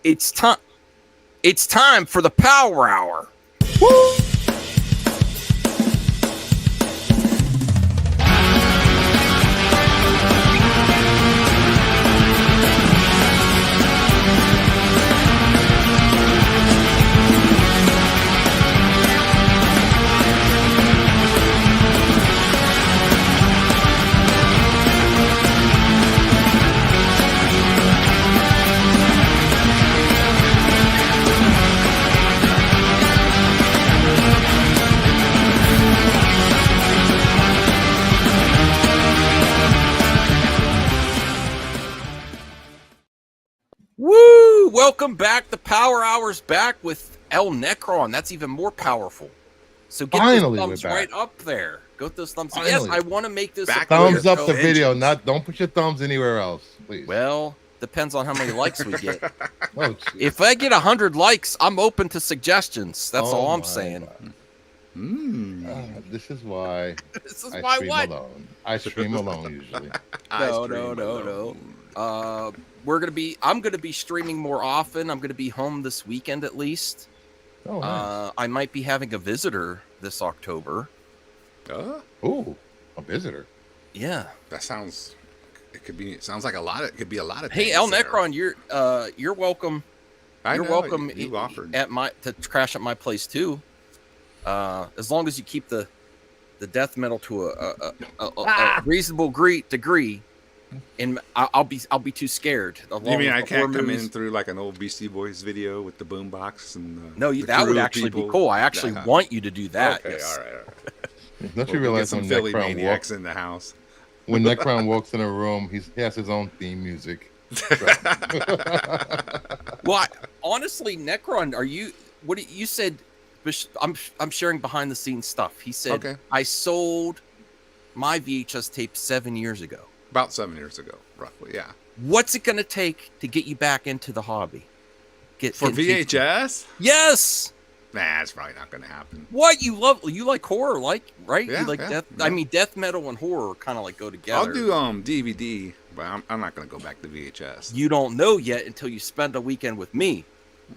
It's time. It's time for the Power Hour. Woo! Woo! Welcome back. The Power Hour's back with El Necron. That's even more powerful. So get Finally, those we're thumbs back. right up there. Go with those thumbs. Finally. Yes, I want to make this Back a clear Thumbs up show. the video. Engines. Don't put your thumbs anywhere else, please. Well, depends on how many likes we get. Oh, geez. If I get 100 likes, I'm open to suggestions. That's Oh all I'm my saying. God. Mm. This is why This is I why stream what? alone. I stream alone usually. No. I'm gonna be streaming more often. I'm gonna be home this weekend at least. Oh, nice. I might be having a visitor this October. Ooh, a visitor. Yeah. That sounds. It sounds like a lot. It could be a lot of. Hey, things El there. Necron, you're welcome. You're welcome You offered. to crash at my place too. As long as you keep the death metal to a reasonable degree, and I'll be too scared. You mean I can't come in through like an old Beastie Boys video with the boombox and? No, the that crew would of actually be people? cool. I actually want you to do that. Okay, yes. all right. Don't Well, you realize get some when Philly Necron maniacs in the house? when Necron walks in a room, he has his own theme music. Well, honestly, Necron, you said? I'm sharing behind the scenes stuff. He said, Okay. I sold my VHS tape 7 years ago. About 7 years ago, roughly. Yeah. What's it going to take to get you back into the hobby? For VHS? Yes. Nah, it's probably not going to happen. What you like horror, right? Yeah, You like yeah, death. yeah. I mean, death metal and horror kind of like go together. I'll do DVD, but I'm not going to go back to VHS. You don't know yet until you spend a weekend with me.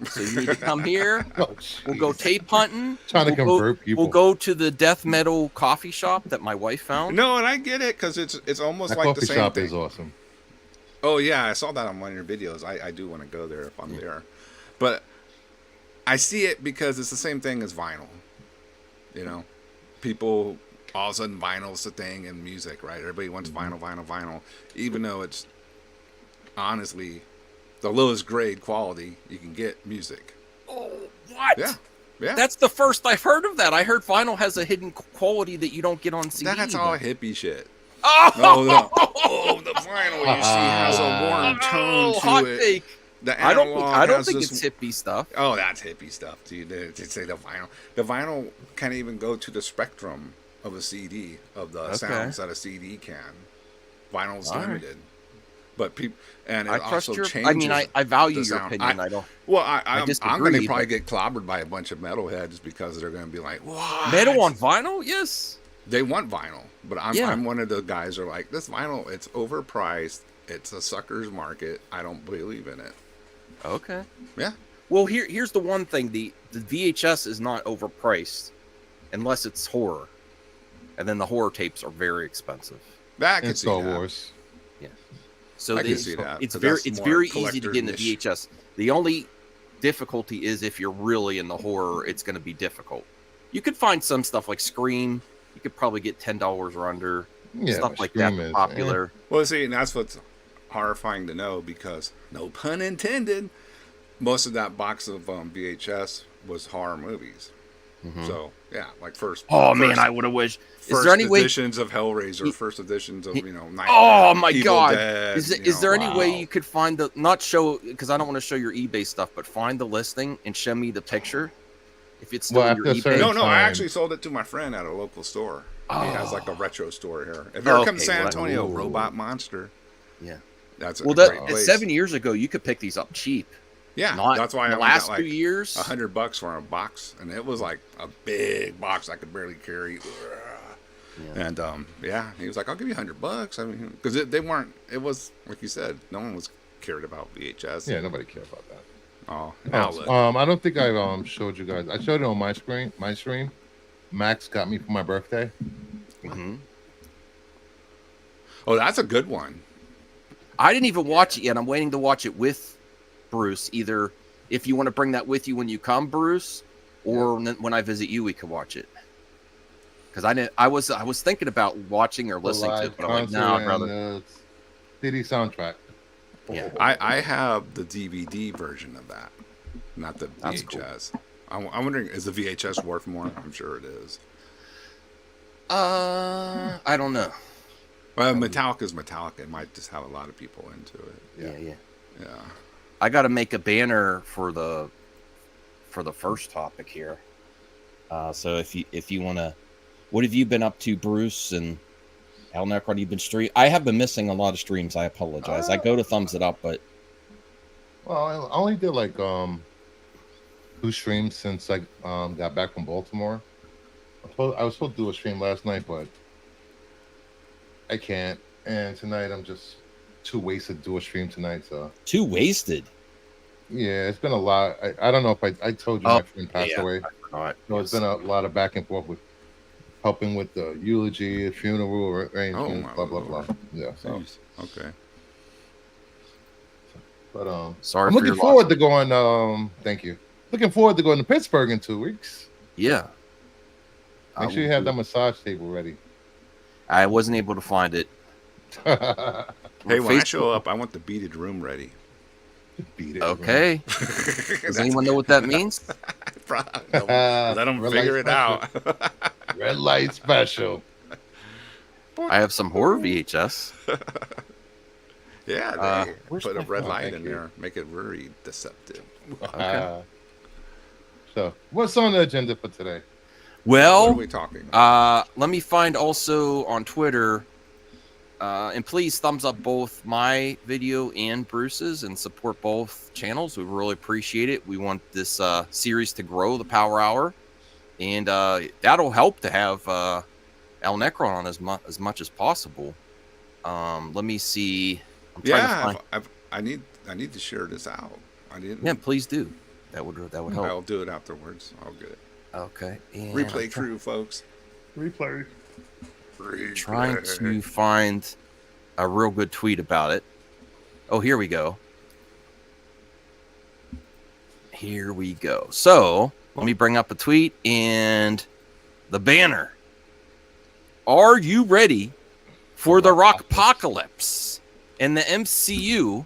So you need to come here. Oh, We'll go jeez. tape hunting. Trying to convert people. We'll go to the death metal coffee shop that my wife found. No, and I get it because it's almost That like coffee the same shop thing. is awesome. Oh yeah, I saw that on one of your videos. I do want to go there if I'm there, but I see it because it's the same thing as vinyl. You know, people all of a sudden vinyl's the thing in music, right? Everybody wants vinyl, even though it's honestly the lowest grade quality you can get music. Oh, what? Yeah. That's the first I've heard of that. I heard vinyl has a hidden quality that you don't get on CD. That's all hippie shit. Oh, The vinyl you see has a warm tone to hot it. take. The I don't analog think has it's this- hippie stuff. Oh, that's hippie stuff, dude. To say the vinyl can't even go to the spectrum of a CD of the sounds that a CD can. Vinyl's All right. limited, but people and it I trust also your. changes. I mean, I value the your sound. opinion. I don't. Well, I I'm going disagree, to probably but- get clobbered by a bunch of metalheads because they're going to be like, "What? Metal on vinyl? Yes. They want vinyl, but Yeah. I'm one of the guys who are like, this vinyl, it's overpriced. It's a sucker's market. I don't believe in it. Okay. Yeah. Well, here's the one thing: the VHS is not overpriced, unless it's horror, and then the horror tapes are very expensive. That could And see Star that. Wars. Yeah. So I can see that, it's 'cause very that's more very easy to get in the collector-ish. VHS. The only difficulty is if you're really in the horror, it's going to be difficult. You could find some stuff like Scream. You could probably get $10 or under. Yeah, Stuff but like that Scream is, popular. Well, see, and that's what's horrifying to know because, no pun intended, most of that box of VHS was horror movies. So, yeah, like Oh man, I would have wished. Is First there any way? editions of Hellraiser, first editions of, Nightmare, Oh my Evil god! Dead, Is there any way wow. you could find the not show because I don't want to show your eBay stuff, but find the listing and show me the picture if it's still Well, in your after a certain eBay. No, I time. actually sold it to my friend at a local store. He has like a retro store here. If you Okay, ever come to San well, Antonio, ooh. Robot Monster, Yeah. that's a Well, great that place. 7 years ago, you could pick these up cheap. Yeah, Not that's why I the only last got 2 like years. $100 for a box, and it was like a big box I could barely carry. Yeah. And yeah, he was like, "I'll give you $100." I mean, because they weren't. It was like you said, no one was cared about VHS. Yeah, nobody cared about that. Oh, Oh, outlet. I don't think I showed you guys. I showed it on my screen. My stream. Max got me for my birthday. Mm-hmm. Oh, that's a good one. I didn't even watch it yet. I'm waiting to watch it with Bruce. Either if you want to bring that with you when you come, Bruce, or when I visit you, we could watch it. Because I was thinking about watching or The listening to it, live but I'm like, concert no, I'd and rather. the CD soundtrack. Yeah. I have the DVD version of that, not the That's cool. VHS. I'm wondering, is the VHS worth more? I'm sure it is. I don't know. Well, Metallica's Metallica. It might just have a lot of people into it. Yeah. Yeah. I got to make a banner for the first topic here. So if you want to, what have you been up to, Bruce and Al Necron? You've been stream. I have been missing a lot of streams. I apologize. I go to thumbs it up, but Well, I only did like 2 streams since I got back from Baltimore. I was supposed to do a stream last night, but I can't. And tonight I'm just too wasted to do a stream tonight. So too wasted. yeah, it's been a lot. I don't know if I told you my friend passed away. I forgot. So it's been a lot of back and forth with helping with the eulogy, funeral arrangements, blah blah blah. Yeah. So Okay. but Sorry I'm for looking your forward loss. to going. Thank you. Looking forward to going to Pittsburgh in 2 weeks. Yeah. Make sure you have that massage table ready. I wasn't able to find it. Hey, when I show up, I want the beaded room ready. Beat it. Okay. Does anyone know what that means? Let them Red figure light it out. Red light special. I have some horror VHS. Yeah, they where's put a my red phone? light Thank in you. there, make it very deceptive. Okay. So, what's on the agenda for today? What are Well, we talking about? let me find also on Twitter, and please thumbs up both my video and Bruce's and support both channels. We really appreciate it. We want this series to grow, the Power Hour, and that'll help to have Al Necron on as much as possible. Let me see. I'm trying to find... I need to share this out. I didn't. Yeah, please do. That would help. I'll do it afterwards. I'll get it. Okay. And Replay crew, folks. Replay. Trying to find a real good tweet about it. Oh, here we go. Here we go. So let me bring up a tweet and the banner. Are you ready for the Apocalypse in the MCU?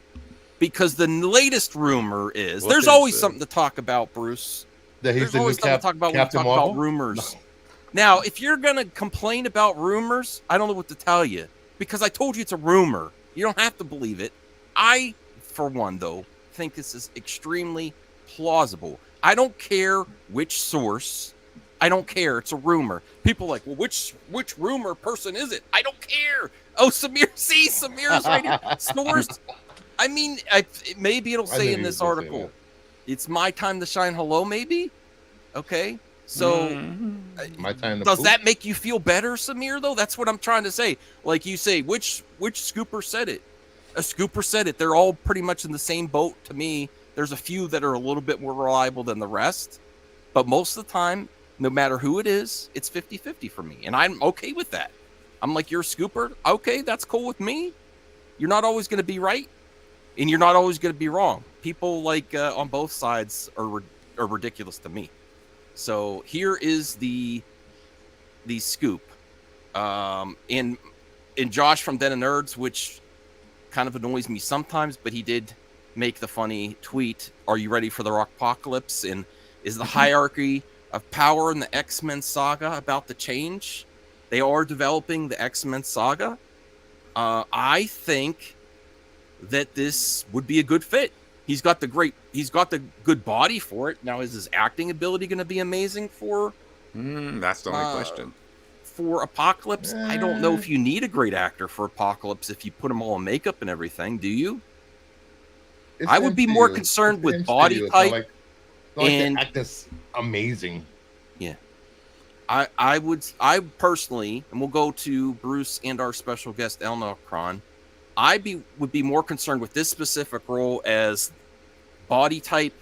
Because the latest rumor is What there's is always it? something to talk about, Bruce. That he's There's the new always something to talk about when we Captain talk Marvel? about rumors. Now, if you're going to complain about rumors, I don't know what to tell you. Because I told you it's a rumor. You don't have to believe it. I, for one, though, think this is extremely plausible. I don't care which source. I don't care. It's a rumor. People are like, well, which rumor person is it? I don't care. Oh, Samir's right here. Source. I mean, maybe it'll say in this article, it's my time to shine. Hello, maybe. Okay. So, My time to does poop. that make you feel better, Samir? Though that's what I'm trying to say. Like you say, which scooper said it? A scooper said it. They're all pretty much in the same boat to me. There's a few that are a little bit more reliable than the rest, but most of the time, no matter who it is, it's 50-50 for me, and I'm okay with that. I'm like, you're a scooper. Okay, that's cool with me. You're not always going to be right, and you're not always going to be wrong. People like on both sides are ridiculous to me. So here is the scoop. In Josh from Den of Nerds, which kind of annoys me sometimes, but he did make the funny tweet, are you ready for the Apocalypse? And is the hierarchy of power in the X-Men saga about to change? They are developing the X-Men saga. I think that this would be a good fit. He's got the good body for it. Now, is his acting ability going to be amazing for? That's the only question. For Apocalypse, I don't know if you need a great actor for Apocalypse if you put him all in makeup and everything. Do you? I would be more concerned with body type. And the act is amazing. Yeah, I personally, and we'll go to Bruce and our special guest El Necron. Would be more concerned with this specific role as body type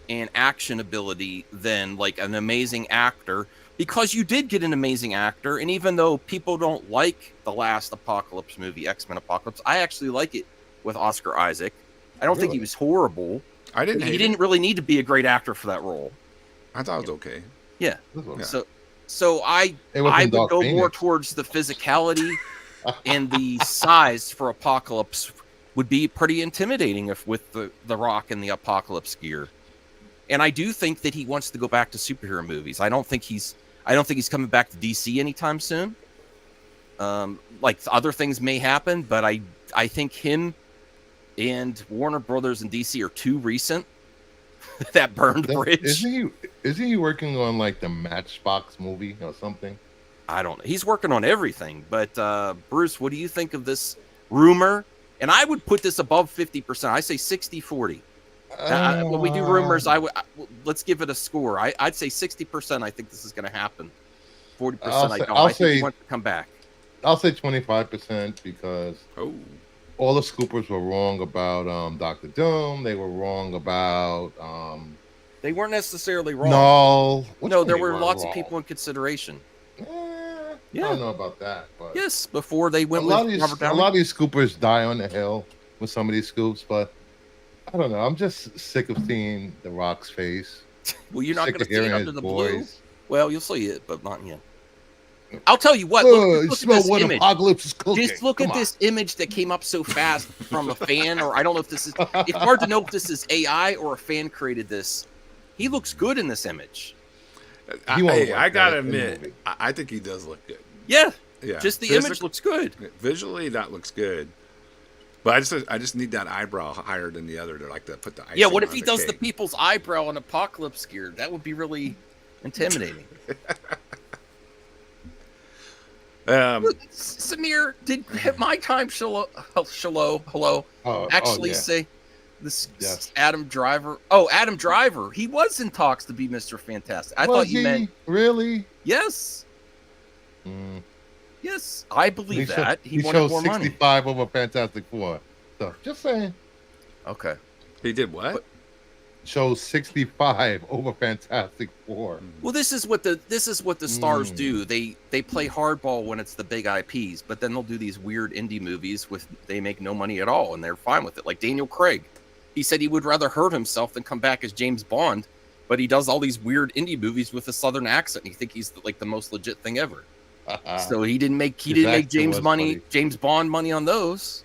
and action ability than like an amazing actor, because you did get an amazing actor. And even though people don't like the last Apocalypse movie, X-Men Apocalypse, I actually like it with Oscar Isaac. I don't think he Really? was horrible. I didn't He hate didn't it. really need to be a great actor for that role. I thought it was okay. Yeah. This one. Yeah. So I It wasn't would Dark go more Phoenix. towards the physicality and the size for Apocalypse would be pretty intimidating if with the Rock and the Apocalypse gear. And I do think that he wants to go back to superhero movies. I don't think he's coming back to DC anytime soon. Like other things may happen, but I think him and Warner Brothers and DC are too recent. That burned bridge. Isn't he working on like the Matchbox movie or something? I don't know. He's working on everything. But Bruce, what do you think of this rumor? And I would put this above 50%. I say 60-40. When we do rumors, let's give it a score. I'd say 60%. I think this is going to happen. 40%. I don't. I think he wants to come back. I'll say 25% because Oh, all the scoopers were wrong about Doctor Doom. They were wrong about They weren't necessarily wrong. No. Which No, one there they were were lots wrong? of people in consideration. I Yeah. don't know about that, but Yes, before they a went lot with of Robert these, a Downey. lot of these scoopers die on the hill with some of these scoops, but I don't know. I'm just sick of seeing The Rock's face. Well, you're not Sick going of to see it hearing under his the blue. voice. Well, you'll see it, but not yet. I'll tell you what. You Look at smell this what image. Apocalypse is cooking. Just look Come at on. this image that came up so fast from a fan, or I don't know if this is. It's hard to know if this is AI or a fan created this. He looks good in this image. He won't hey, look I gotta good in the admit, movie. I think he does look good. Yeah, Yeah, just the image looks good. Visually, that looks good. But I just need that eyebrow higher than the other to like to put the icing Yeah, what if on he the does the cake. people's eyebrow on Apocalypse gear? That would be really intimidating. Look, Samir, did my time hello actually yeah. say this Yes. Adam Driver? Oh, Adam Driver. He was in talks to be Mr. Fantastic. I Was thought you he? meant Really? yes. Mm. Yes, I believe that. He wanted chose more money. 65 over Fantastic Four. So just saying. Okay. He did what? But- Chose 65 over Fantastic Four. Well, this is what the stars do. They play hardball when it's the big IPs, but then they'll do these weird indie movies with they make no money at all, and they're fine with it. Like Daniel Craig, he said he would rather hurt himself than come back as James Bond, but he does all these weird indie movies with a Southern accent. And he think he's like the most legit thing ever. So he didn't make His accent James was money, funny. James Bond money on those.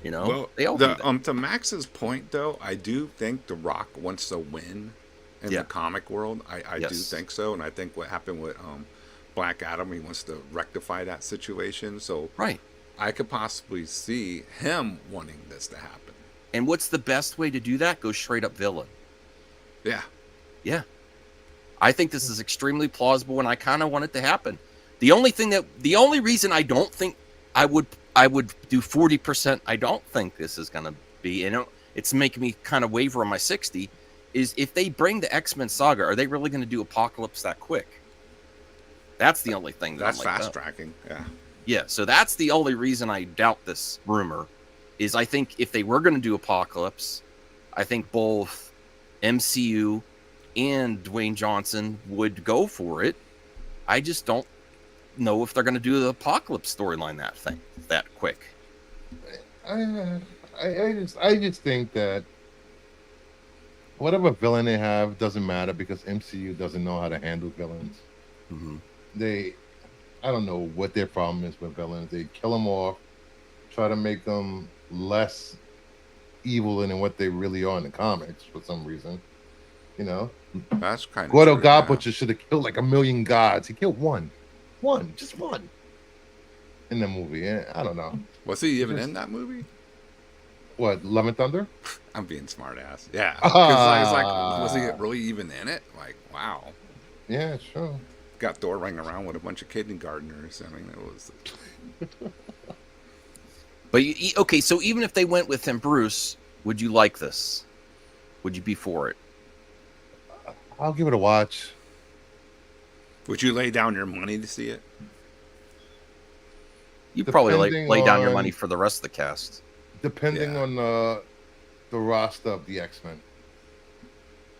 You know, Well, they all do that. to Max's point though, I do think The Rock wants to win in Yeah. the comic world. I do Yes. think so, and I think what happened with Black Adam, he wants to rectify that situation. So Right. I could possibly see him wanting this to happen. And what's the best way to do that? Go straight up villain. Yeah. Yeah. I think this is extremely plausible, and I kind of want it to happen. The only reason I don't think I would do 40%, I don't think this is going to be, it's making me kind of waver on my 60, is if they bring the X-Men saga, are they really going to do Apocalypse that quick? That's the only thing That's I'm like, fast oh. tracking. Yeah. Yeah, so that's the only reason I doubt this rumor, is I think if they were going to do Apocalypse, I think both MCU and Dwayne Johnson would go for it. I just don't know if they're going to do the Apocalypse storyline that quick. I just think that whatever villain they have doesn't matter because MCU doesn't know how to handle villains. Mm-hmm. I don't know what their problem is with villains. They kill them off, try to make them less evil than what they really are in the comics for some reason. You know, That's kind of Gordo true, God yeah. Butcher should have killed like 1,000,000 gods. He killed just one in the movie. I don't know. Was he even Just- in that movie? What, Love and Thunder? I'm being smart ass. Yeah. 'Cause was he Ah. really even in it? Like, wow. Yeah, sure. Got Thor running around with a bunch of kindergartners. I mean, it was. But okay, so even if they went with him, Bruce, would you like this? Would you be for it? I'll give it a watch. Would you lay down your money to see it? You'd probably Depending lay down your on- money for the rest of the cast. Depending Yeah. on the roster of the X-Men.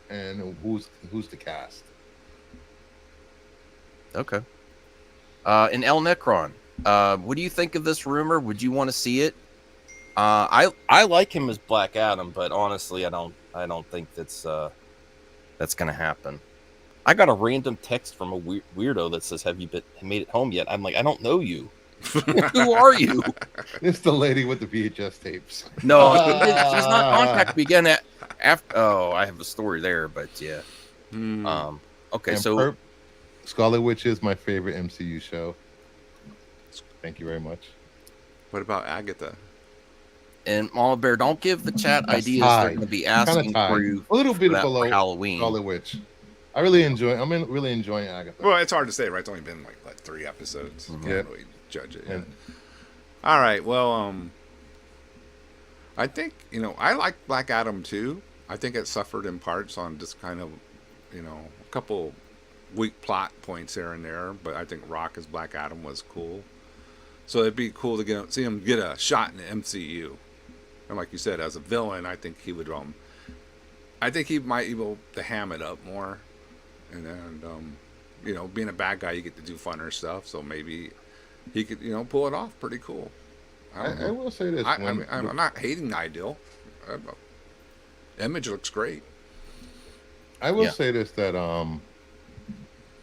and who's the cast. Okay. And El Necron, what do you think of this rumor? Would you want to see it? I like him as Black Adam, but honestly, I don't think that's gonna happen. I got a random text from a weirdo that says, "Have you made it home yet?" I'm like, I don't know you. Who are you? It's the lady with the VHS tapes. No, she's not contacted me again. After, I have a story there, but yeah. Okay, And so Scarlet Witch is my favorite MCU show. Thank you very much. What about Agatha? and Mama Bear, don't give the chat That's ideas tied. they're going to be asking for you a little bit for that below for Halloween. Scarlet Witch. I'm really enjoying Agatha. Well, it's hard to say, right? It's only been like what, 3 episodes. Mhm. Can't really judge it. And- All right. Well, I think I like Black Adam too. I think it suffered in parts on just kind of a couple weak plot points here and there, but I think Rock as Black Adam was cool. So it'd be cool to see him get a shot in the MCU. And like you said, as a villain, I think he would. I think he might be able to ham it up more. And then, being a bad guy, you get to do funner stuff. So maybe he could, pull it off pretty cool. I will say this. I'm not hating the ideal. Image looks great. I will say this, that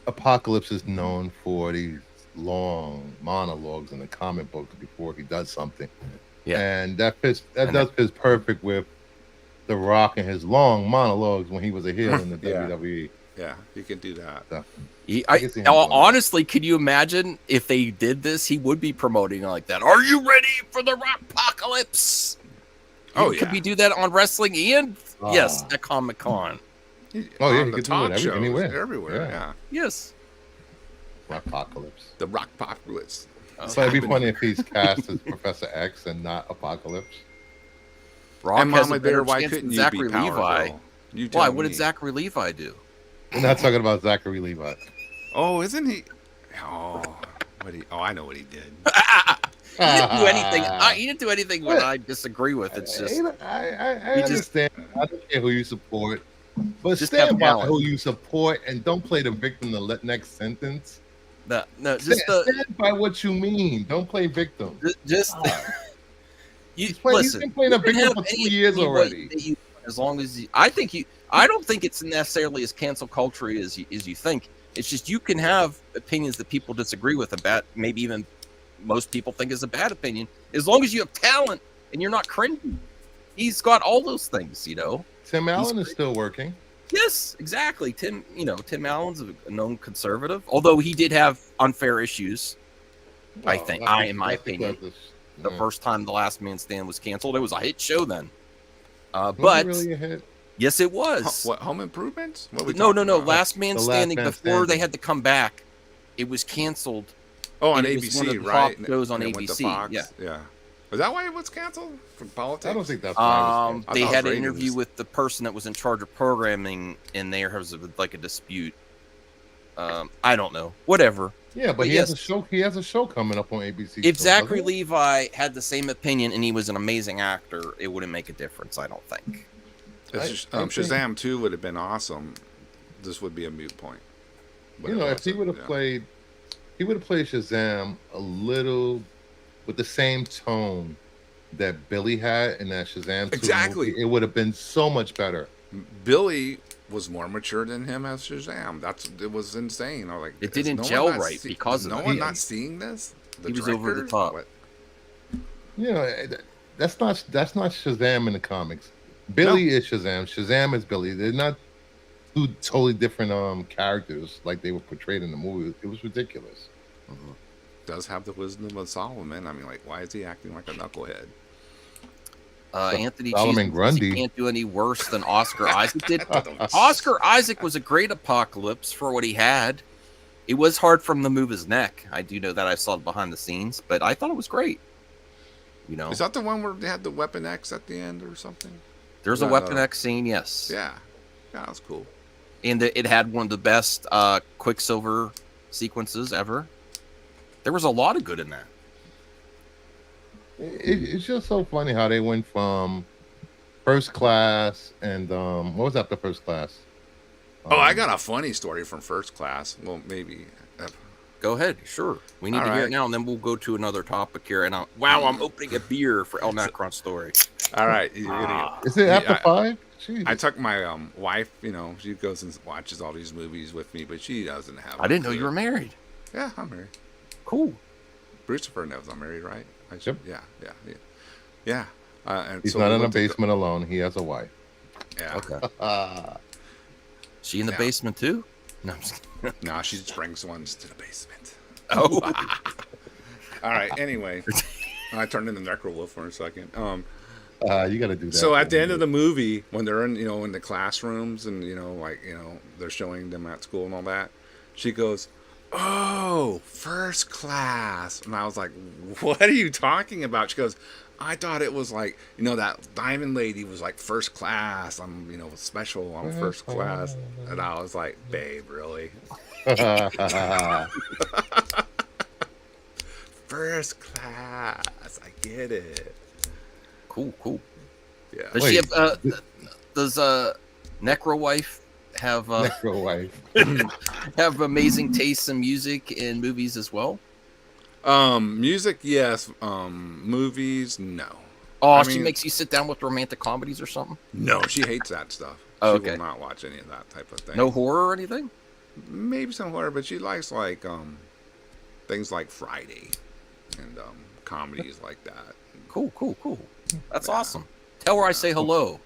Apocalypse is known for these long monologues in the comic books before he does something. Yeah. And that does fit perfect with The Rock and his long monologues when he was a heel in the Yeah. WWE. Yeah, you can do that. So, Honestly, could you imagine if they did this? He would be promoting like that. Are you ready for the Apocalypse? Could we do that on wrestling and yes, at Comic Con? On he the could do talk it shows, anywhere. everywhere. Yeah. Yes. Apocalypse. The Rock Apocalypse. So it'd be funny if he's cast as Professor X and not Apocalypse. Rock And has Mama a better Bear, why chance couldn't than you Zachary be Power Levi. Girl? You Why? tell What did me. Zachary Levi do? We're not talking about Zachary Levi. Oh, isn't he? Oh, I know what he did. He didn't do anything. He didn't do anything that I disagree with. It's just I understand. I don't care who you support, but Just stand have by talent. who you support and don't play the victim the next sentence. just Stand by what you mean. Don't play victim. you He's listen. been playing a you can victim have for 2 any years way already. that you- as long as I don't think it's necessarily as cancel culture as you think. It's just you can have opinions that people disagree with about, maybe even most people think is a bad opinion, as long as you have talent and you're not cringy. He's got all those things, Tim Allen is still working. Yes, exactly. Tim Allen's a known conservative, although he did have unfair issues. I think, in my opinion, the first time The Last Man Stand was canceled, it was a hit show then. But really a hit? yes, it was. What, Home Improvement? What are we No. talking about? Last Man The Last Standing. Man Before they Standing. had to come back, it was canceled. Oh, on and it was ABC, one of the right? top shows on And it went to ABC, Fox. yeah. Yeah. Is that why it was canceled? For politics? I don't think that's why it was I They thought it had was an interview ratings. with the person that was in charge of programming, and there was like a dispute. I don't know. Whatever. yeah, but but he yes. has a show. He has a show coming up on ABC. If still, Zachary doesn't he? Levi had the same opinion and he was an amazing actor, it wouldn't make a difference. I don't think. It's just, I think- Shazam 2 would have been awesome. This would be a moot point. But it if he wasn't, would have yeah. played, he would have played Shazam a little with the same tone that Billy had in that Shazam 2 Exactly. movie, it would have been so much better. Billy was more mature than him as Shazam. It was insane. I was like, It is didn't no one gel not right because of no that. one not seeing this. He was over the director? top. What? That's not Shazam in the comics. Billy is Shazam. Shazam is Billy. They're not two totally different characters like they were portrayed in the movie. It was ridiculous. Does have the wisdom of Solomon. I mean, like, why is he acting like a knucklehead? Anthony Solomon Jesus, Grundy. he can't do any worse than Oscar Isaac did. Oscar Isaac was a great Apocalypse for what he had. It was hard for him to move his neck. I do know that. I saw it behind the scenes, but I thought it was great. Is that the one where they had the Weapon X at the end or something? There's a Weapon X scene, yes. Yeah. Yeah, that was cool. And it had one of the best Quicksilver sequences ever. There was a lot of good in that. It's just so funny how they went from First Class and what was after First Class? Oh, I got a funny story from First Class. Well, maybe. Go ahead. Sure. We need All to hear right. it now, and then we'll go to another topic here. And I'm opening a beer for El Necron story. All right. Is it after I- 5? Jeez. I took my wife. She goes and watches all these movies with me, but she doesn't have. I didn't know you were married. Yeah, I'm married. Cool. Brucifer knows I'm married, right? Yep. Yeah. And He's so not we in a went to go- basement alone. He has a wife. Yeah. Okay. She in the Yeah. basement too? No, I'm just kidding. No, she just brings ones to the basement. Oh, All right. Anyway, I turned into Necrowolf for a second. You got to do that. So at the end of the movie, when they're in the classrooms and they're showing them at school and all that, she goes, "Oh, First Class," and I was like, "What are you talking about?" She goes, "I thought it was like that Diamond Lady was like first class. I'm special. I'm first class," and I was like, "Babe, really? First class? I get it." cool. Yeah. Does she have? Does Necro Wife have Necro wife. have amazing tastes in music and movies as well? Music, yes. Movies, no. Oh, I she mean- makes you sit down with romantic comedies or something? No, she hates that stuff. Oh, She okay. will not watch any of that type of thing. No horror or anything? Maybe some horror, but she likes like things like Friday and comedies like that. Cool. That's Yeah. awesome. Tell her I say hello.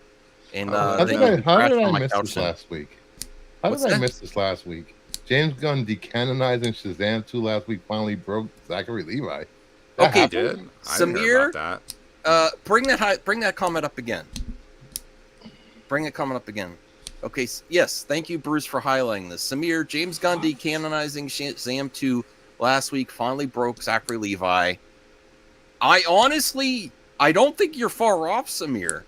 And How that did you I crash on my miss couch this and- last week? How What's did I that? miss this last week? James Gunn decanonizing Shazam 2 last week finally broke Zachary Levi. That Okay, I happened? did. I didn't hear Samir? about that. Bring that comment up again. Bring that comment up again. Okay, yes, thank you, Bruce, for highlighting this. Samir, James Gunn decanonizing Shazam 2 last week finally broke Zachary Levi. I don't think you're far off, Samir.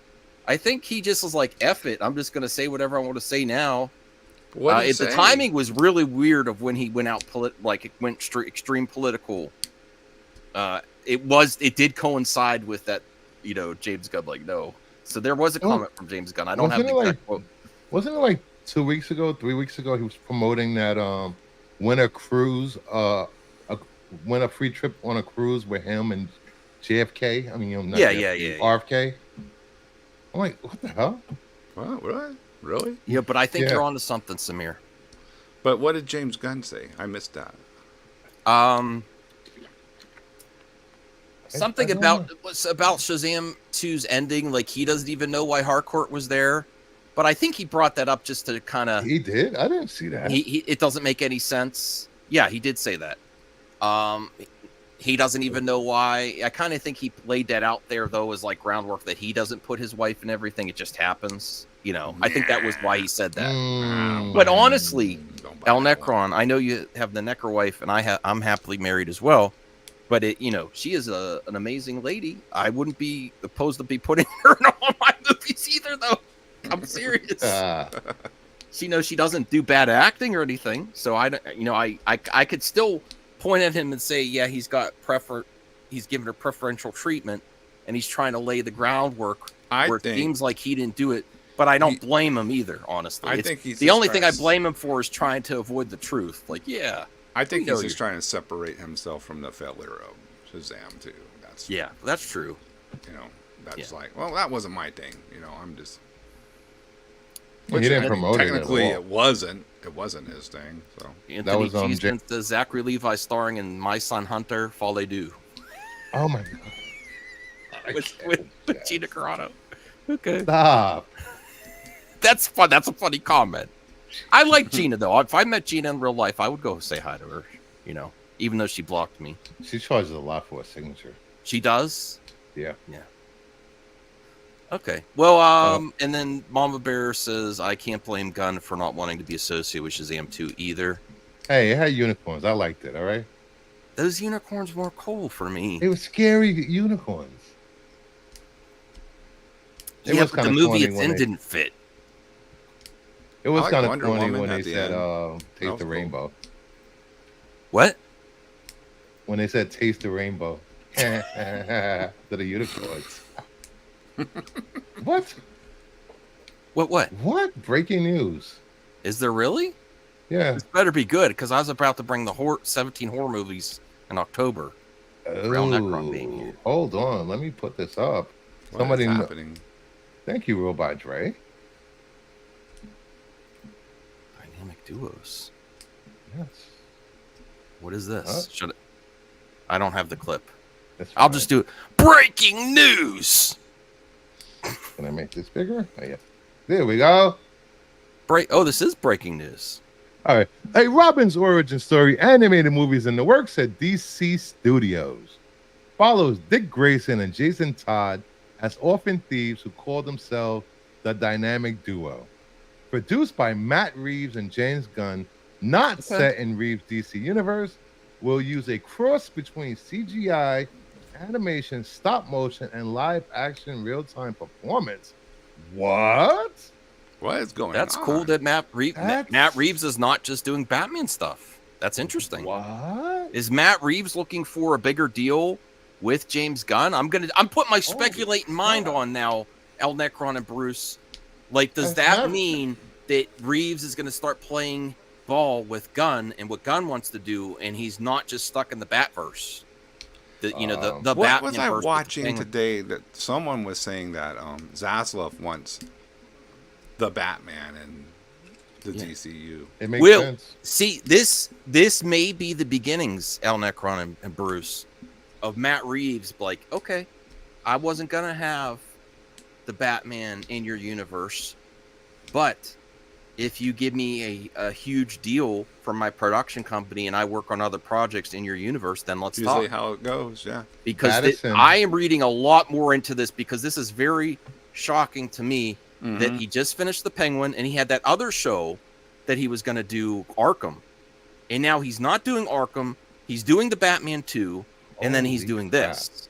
I think he just was like, F it. I'm just going to say whatever I want to say now. What did he The say? timing was really weird of when he went out, it went extreme political. It did coincide with that, James Gunn, no. So there was a comment from James Gunn. I don't have Wasn't the it exact quote. Wasn't it like 2 weeks ago, 3 weeks ago, he was promoting that win a cruise, win a free trip on a cruise with him and JFK. I mean, not Yeah, JFK, yeah. RFK. I'm like, what the hell? What? Really? Yeah, but I think Yeah. you're onto something, Samir. But what did James Gunn say? I missed that. Something I don't about Shazam 2's ending, like he doesn't even know why Harcourt was there. But I think he brought that up just to kind of He did? I didn't see that. it doesn't make any sense. Yeah, he did say that. He doesn't even know why. I kind of think he laid that out there though as like groundwork that he doesn't put his wife in everything. It just happens. I think that was why he said that. Mm. But honestly, Don't buy El that one. Necron, I know you have the Necro wife, and I'm happily married as well. But she is an amazing lady. I wouldn't be opposed to be putting her in all my movies either, though. I'm serious. She knows she doesn't do bad acting or anything, so I could still point at him and say, yeah, he's given her preferential treatment, and he's trying to lay the groundwork where it seems like he didn't do it. But I don't blame him either, honestly. I think he's the just only thing I trying to- blame him for is trying to avoid the truth. Like, yeah, I think We know he's just you're- trying to separate himself from the failure of Shazam too. That's yeah, that's true. That's Yeah. like, well, that wasn't my thing. I'm just. He didn't I- promote it at technically, all. it wasn't his thing. So Anthony was, G's Jim- the Zachary Levi starring in My Son Hunter, Fall They Do, Oh my god. with Gina Carano. Okay, Stop. that's fun. That's a funny comment. I like Gina though. If I met Gina in real life, I would go say hi to her. Even though she blocked me. She charges a lot for a signature. She does. Yeah. Okay. Well, and then Mama Bear says I can't blame Gunn for not wanting to be associated with Shazam 2 either. Hey, it had unicorns. I liked it, all right? Those unicorns were cool for me. It was scary unicorns. It Yeah, was but the kinda movie corny it's when in they- didn't fit. It was I like kind of Wonder corny Woman when they at the said, That taste was the cool. rainbow. What? When they said taste the rainbow. To the unicorns. What? What? What? Breaking news. Is there really? Yeah. This better be good because I was about to bring the 17 horror movies in October. Real Necron being here. Hold on. Let me put this up. What is happening? Thank you, Robot Dre. Dynamic duos. Yes. What is this? I don't have the clip. That's I'll fine. just do it. Breaking news. Can I make this bigger? Oh, yeah. There we go. Oh, this is breaking news. All right. A Robin's origin story animated movies in the works at DC Studios. Follows Dick Grayson and Jason Todd as orphan thieves who call themselves the Dynamic Duo. Produced by Matt Reeves and James Gunn, not set in Reeves' DC universe, will use a cross between CGI, animation, stop motion, and live action real-time performance. What? What is going on? That's cool that Matt Reeves is not just doing Batman stuff. That's interesting. What? Is Matt Reeves looking for a bigger deal with James Gunn? I'm putting my speculating mind on now, El Necron and Bruce. Like, does that mean that Reeves is going to start playing ball with Gunn and what Gunn wants to do, and he's not just stuck in the Batverse? The what Batman was I verse watching today that someone was saying that Zaslav wants the Batman and the DCU? It makes sense. See, this may be the beginnings, El Necron and Bruce, of Matt Reeves. Like, okay, I wasn't gonna have the Batman in your universe, but if you give me a huge deal from my production company and I work on other projects in your universe, then let's Usually talk. how it goes, yeah. Because I am reading a lot more into this because this is very shocking to me that he just finished The Penguin and he had that other show that he was going to do, Arkham. And now he's not doing Arkham. He's doing the Batman 2, and then he's doing this.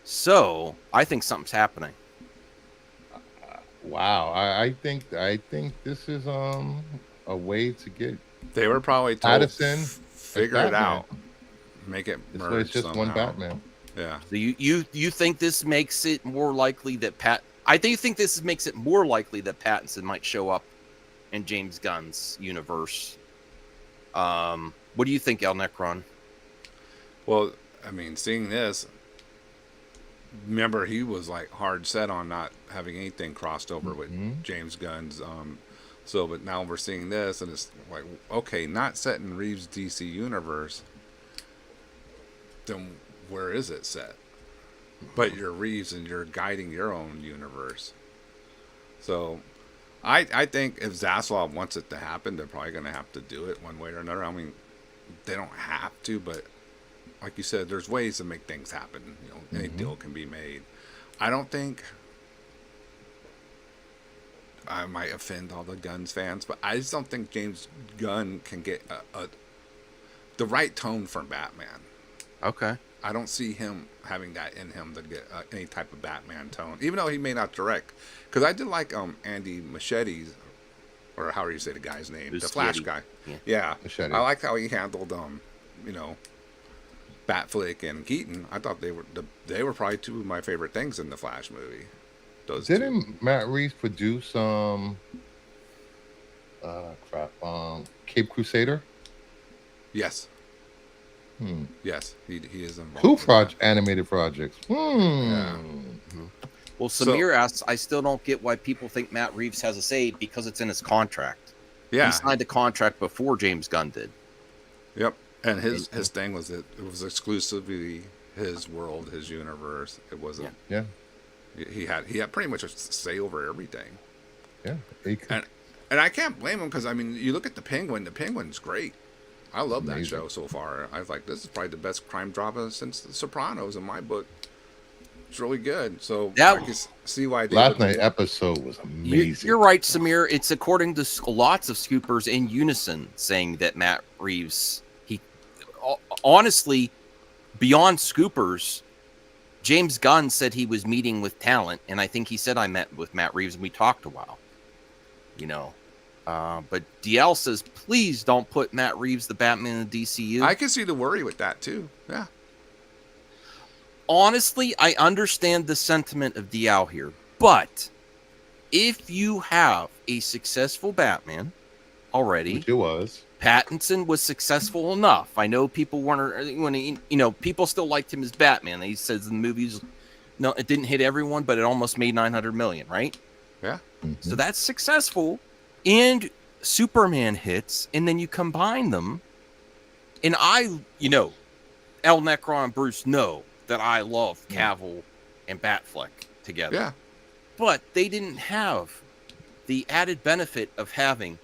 So I think something's happening. Wow, I think this is a way to get. They were probably told Addison, figure it out, make it merge. So it's just somehow. one Batman. Yeah. So you think this makes it more likely that I think this makes it more likely that Pattinson might show up in James Gunn's universe. What do you think, El Necron? Well, I mean, seeing this, remember he was like hard set on not having anything crossed over with James Gunn's. But now we're seeing this, and it's like, okay, not set in Reeves' DC universe. Then where is it set? But you're Reeves and you're guiding your own universe. So I think if Zaslav wants it to happen, they're probably going to have to do it one way or another. I mean, they don't have to, but like you said, there's ways to make things happen. You know, any deal can be made. I don't think I might offend all the Guns fans, but I just don't think James Gunn can get the right tone for Batman. Okay. I don't see him having that in him to get any type of Batman tone, even though he may not direct. Because I did like Andy Muschietti, or however you say the guy's name, the Flash guy. Yeah. I liked how he handled Batflick and Keaton. I thought they were probably two of my favorite things in the Flash movie. Didn't Matt Reeves produce Cape Crusader? Yes. Yes, he is involved. Two animated projects. Yeah. Well, Samir asks, I still don't get why people think Matt Reeves has a say because it's in his contract. Yeah. He signed the contract before James Gunn did. Yep. And his thing was that it was exclusively his world, his universe. It wasn't. Yeah. He had pretty much a say over everything. Yeah. And I can't blame him because, I mean, you look at The Penguin. The Penguin's great. I love that show so far. I was like, this is probably the best crime drama since The Sopranos in my book. It's really good. So I can see why they last night episode was amazing. You're right, Samir. It's according to lots of scoopers in unison saying that Matt Reeves, honestly, beyond scoopers, James Gunn said he was meeting with talent, and I think he said I met with Matt Reeves and we talked a while. You know. But DL says, please don't put Matt Reeves, the Batman, in the DCU. I can see the worry with that, too. Yeah. Honestly, I understand the sentiment of DL here. But if you have a successful Batman already, Which it was. Pattinson was successful enough. I know people weren't when people still liked him as Batman. He says in the movies, no, it didn't hit everyone, but it almost made 900 million, right? Yeah. Mm-hmm. So that's successful. And Superman hits, and then you combine them. And El Necron and Bruce know that I love Cavill and Batfleck together. Yeah. But they didn't have the added benefit of having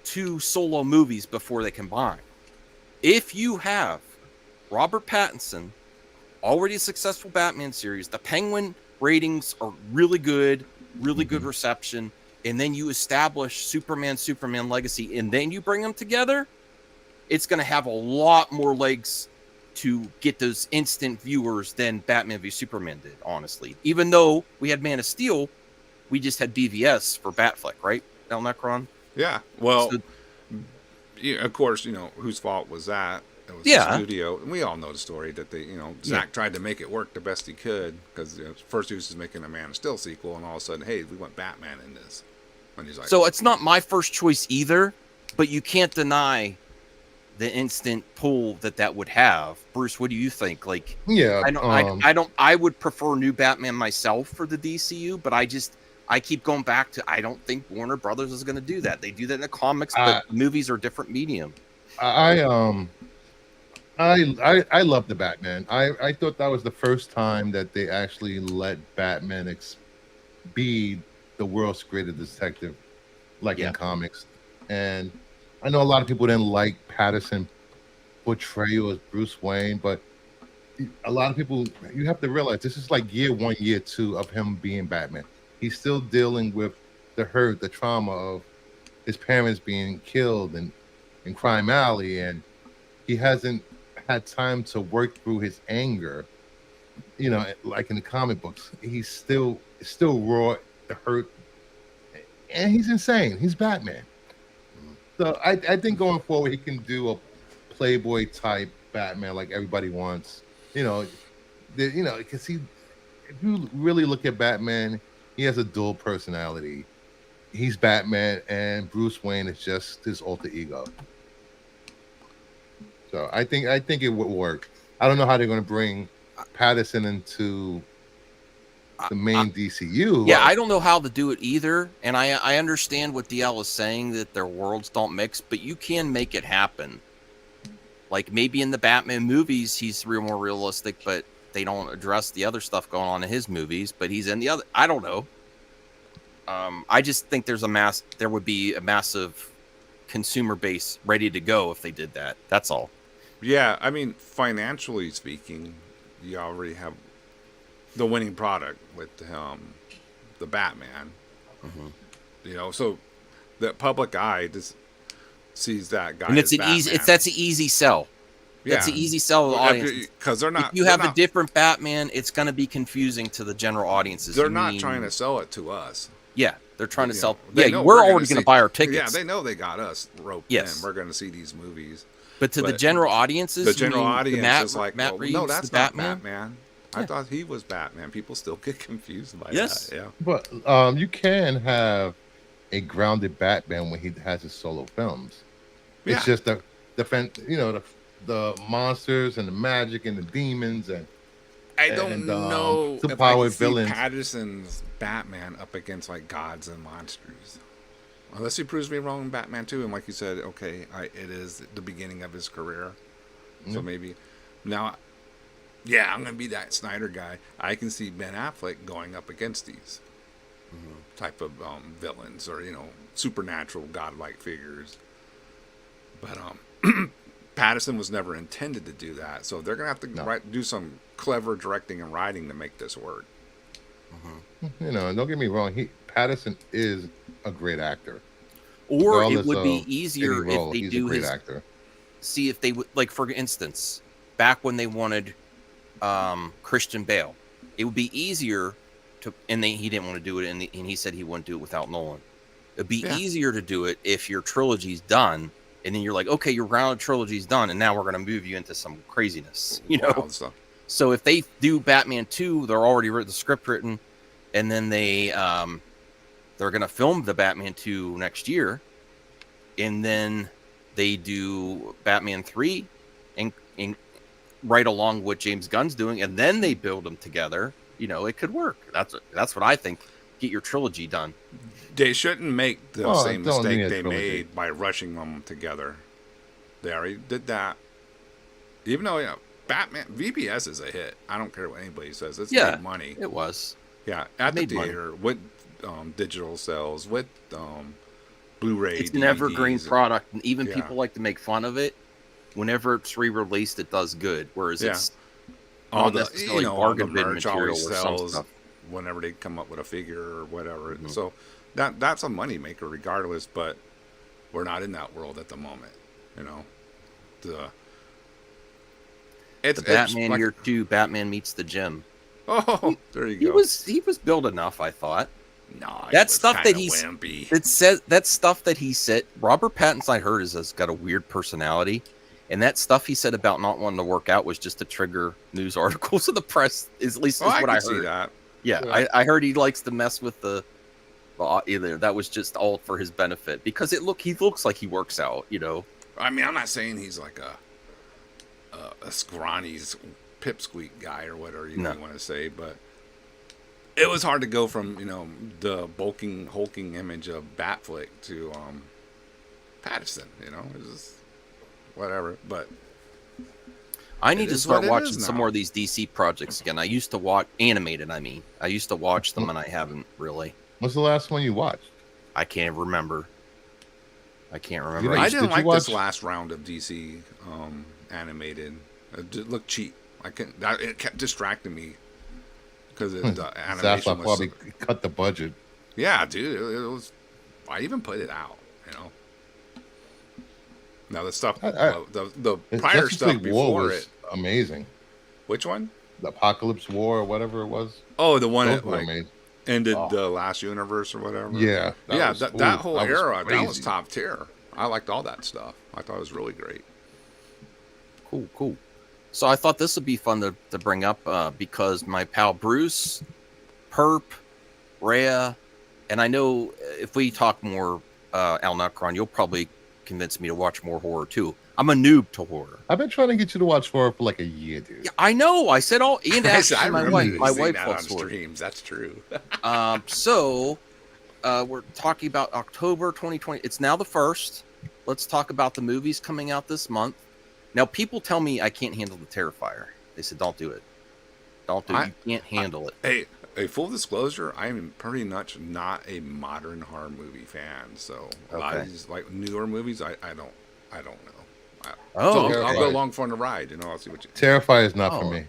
2 solo movies before they combine. If you have Robert Pattinson, already a successful Batman series, the Penguin ratings are really good reception, and then you establish Superman Legacy, and then you bring them together, it's going to have a lot more legs to get those instant viewers than Batman v Superman did, honestly. Even though we had Man of Steel, we just had BVS for Batfleck, right? El Necron? Yeah. Well, of course, whose fault was that? It was Yeah. the studio. And we all know the story that they, Zack tried to make it work the best he could because first he was just making a Man of Steel sequel, and all of a sudden, hey, we want Batman in this. And he's like, so it's not my first choice either, but you can't deny the instant pull that would have. Bruce, what do you think? Like, Yeah, I would prefer new Batman myself for the DCU, but I keep going back to, I don't think Warner Brothers is going to do that. They do that in the comics, but movies are a different medium. I love the Batman. I thought that was the first time that they actually let Batman be the world's greatest detective, like in comics. And I know a lot of people didn't like Pattinson portrayal as Bruce Wayne, but a lot of people, you have to realize this is like year 1, year 2 of him being Batman. He's still dealing with the hurt, the trauma of his parents being killed in Crime Alley, and he hasn't had time to work through his anger. Like in the comic books, he's still raw, the hurt, and he's insane. He's Batman. So I think going forward, he can do a Playboy type Batman like everybody wants. Because if you really look at Batman, he has a dual personality. He's Batman, and Bruce Wayne is just his alter ego. So I think it would work. I don't know how they're going to bring Pattinson into the main DCU. Yeah, I don't know how to do it either, and I understand what DL is saying, that their worlds don't mix, but you can make it happen. Like maybe in the Batman movies, he's more realistic, but they don't address the other stuff going on in his movies. But he's in the other. I don't know. I just think there would be a massive consumer base ready to go if they did that. That's all. Yeah, I mean, financially speaking, you already have the winning product with the Batman. Mm-hmm. So the public eye just sees that guy. And it's as Batman. that's an easy sell. That's an easy sell to the audience. Because they're not. If you have a different Batman, it's going to be confusing to the general audiences. They're not trying to sell it to us. Yeah, they're trying to sell. Yeah, we're already going to buy our tickets. Yeah, they know they got us roped in. We're going to see these movies. But to the general audiences, the general audience is like, Matt Reeves, no, that's not Batman. Yeah. I thought he was Batman. People still get confused by that. Yeah, but you can have a grounded Batman when he has his solo films. It's just the monsters and the magic and the demons and I don't know the if power I can see villains. Patterson's Batman up against like gods and monsters. Unless he proves me wrong in Batman 2, and like you said, okay, it is the beginning of his career. So maybe now, I'm going to be that Snyder guy. I can see Ben Affleck going up against these type of villains or, supernatural godlike figures. But Pattinson was never intended to do that. So they're going to have to do some clever directing and writing to make this work. And don't get me wrong, Pattinson is a great actor. Or it would be easier if they do his actor. See if they would, like, for instance, back when they wanted Christian Bale, it would be easier to, and he didn't want to do it, and he said he wouldn't do it without Nolan. It'd be easier to do it if your trilogy's done, and then you're like, okay, your round trilogy's done, and now we're going to move you into some craziness, So if they do Batman 2, they're already written the script written, and then they they're going to film the Batman 2 next year, and then they do Batman 3 and right along what James Gunn's doing, and then they build them together. You know, it could work. That's what I think. Get your trilogy done. They shouldn't make the same don't need mistake a they trilogy. made by rushing them together. They already did that. Even though, Batman VBS is a hit. I don't care what anybody says. It's made money. It was. Yeah, at the made money. theater with digital sales, with Blu-ray. It's an evergreen DVDs. product, and even Yeah. people like to make fun of it. Whenever it's re-released, it does good. Whereas it's all not the necessarily all the bargain bin merch material always or some sells stuff. whenever they come up with a figure or whatever. Mhm. So that's a moneymaker regardless. But we're not in that world at the moment. You know, it's Batman like, Year 2, Batman meets the gym. Oh, there you go. He was built enough, I thought. No, That stuff that he's he's wimpy. it says that stuff that he said. Robert Pattinson, I heard, has got a weird personality, and that stuff he said about not wanting to work out was just to trigger news articles in the press. At least is I what I can see heard. that. Yeah, Yeah. I heard he likes to mess with the either. That was just all for his benefit because he looks like he works out. You know. I mean, I'm not saying he's like a scrawny pipsqueak guy or whatever you want to say, but it was hard to go from the hulking image of Batflick to Patterson. It was just whatever. But I need to is start what it watching is some now. more of these DC projects again. I used to watch animated. I used to watch them, and I haven't really. What's the last one you watched? I can't remember. I You I did didn't you like this watch- last round of DC animated. It looked cheap. It kept distracting me because the That's why animation was. probably cut the budget. Yeah, dude, it was. I even put it out. Now the stuff, the prior Justice stuff League War before was it. amazing. Which one? The Apocalypse War or whatever it was. Oh, the one Those that were like amazing. ended Oh. the last universe or whatever. Yeah, that whole era, that was crazy. top tier. I liked all that stuff. I thought it was really great. Cool. So I thought this would be fun to bring up because my pal Bruce, Perp, Rhea, and I know if we talk more, Al Nutcron, you'll probably convince me to watch more horror too. I'm a noob to horror. I've been trying to get you to watch horror for like a year, dude. Yeah, I know. I said all. And actually, I my remember wife, you my saying wife that on loves horror. streams. That's true. So we're talking about October 2020. It's now the 1st. Let's talk about the movies coming out this month. Now, people tell me I can't handle the Terrifier. They said, don't do it. Don't do it. You can't handle it. Hey, a full disclosure, I'm pretty much not a modern horror movie fan. So a lot of Okay. these like newer movies, I don't know. Oh, So I'll okay. go along for the ride. I'll see what you. Terrifier is not Oh. for me.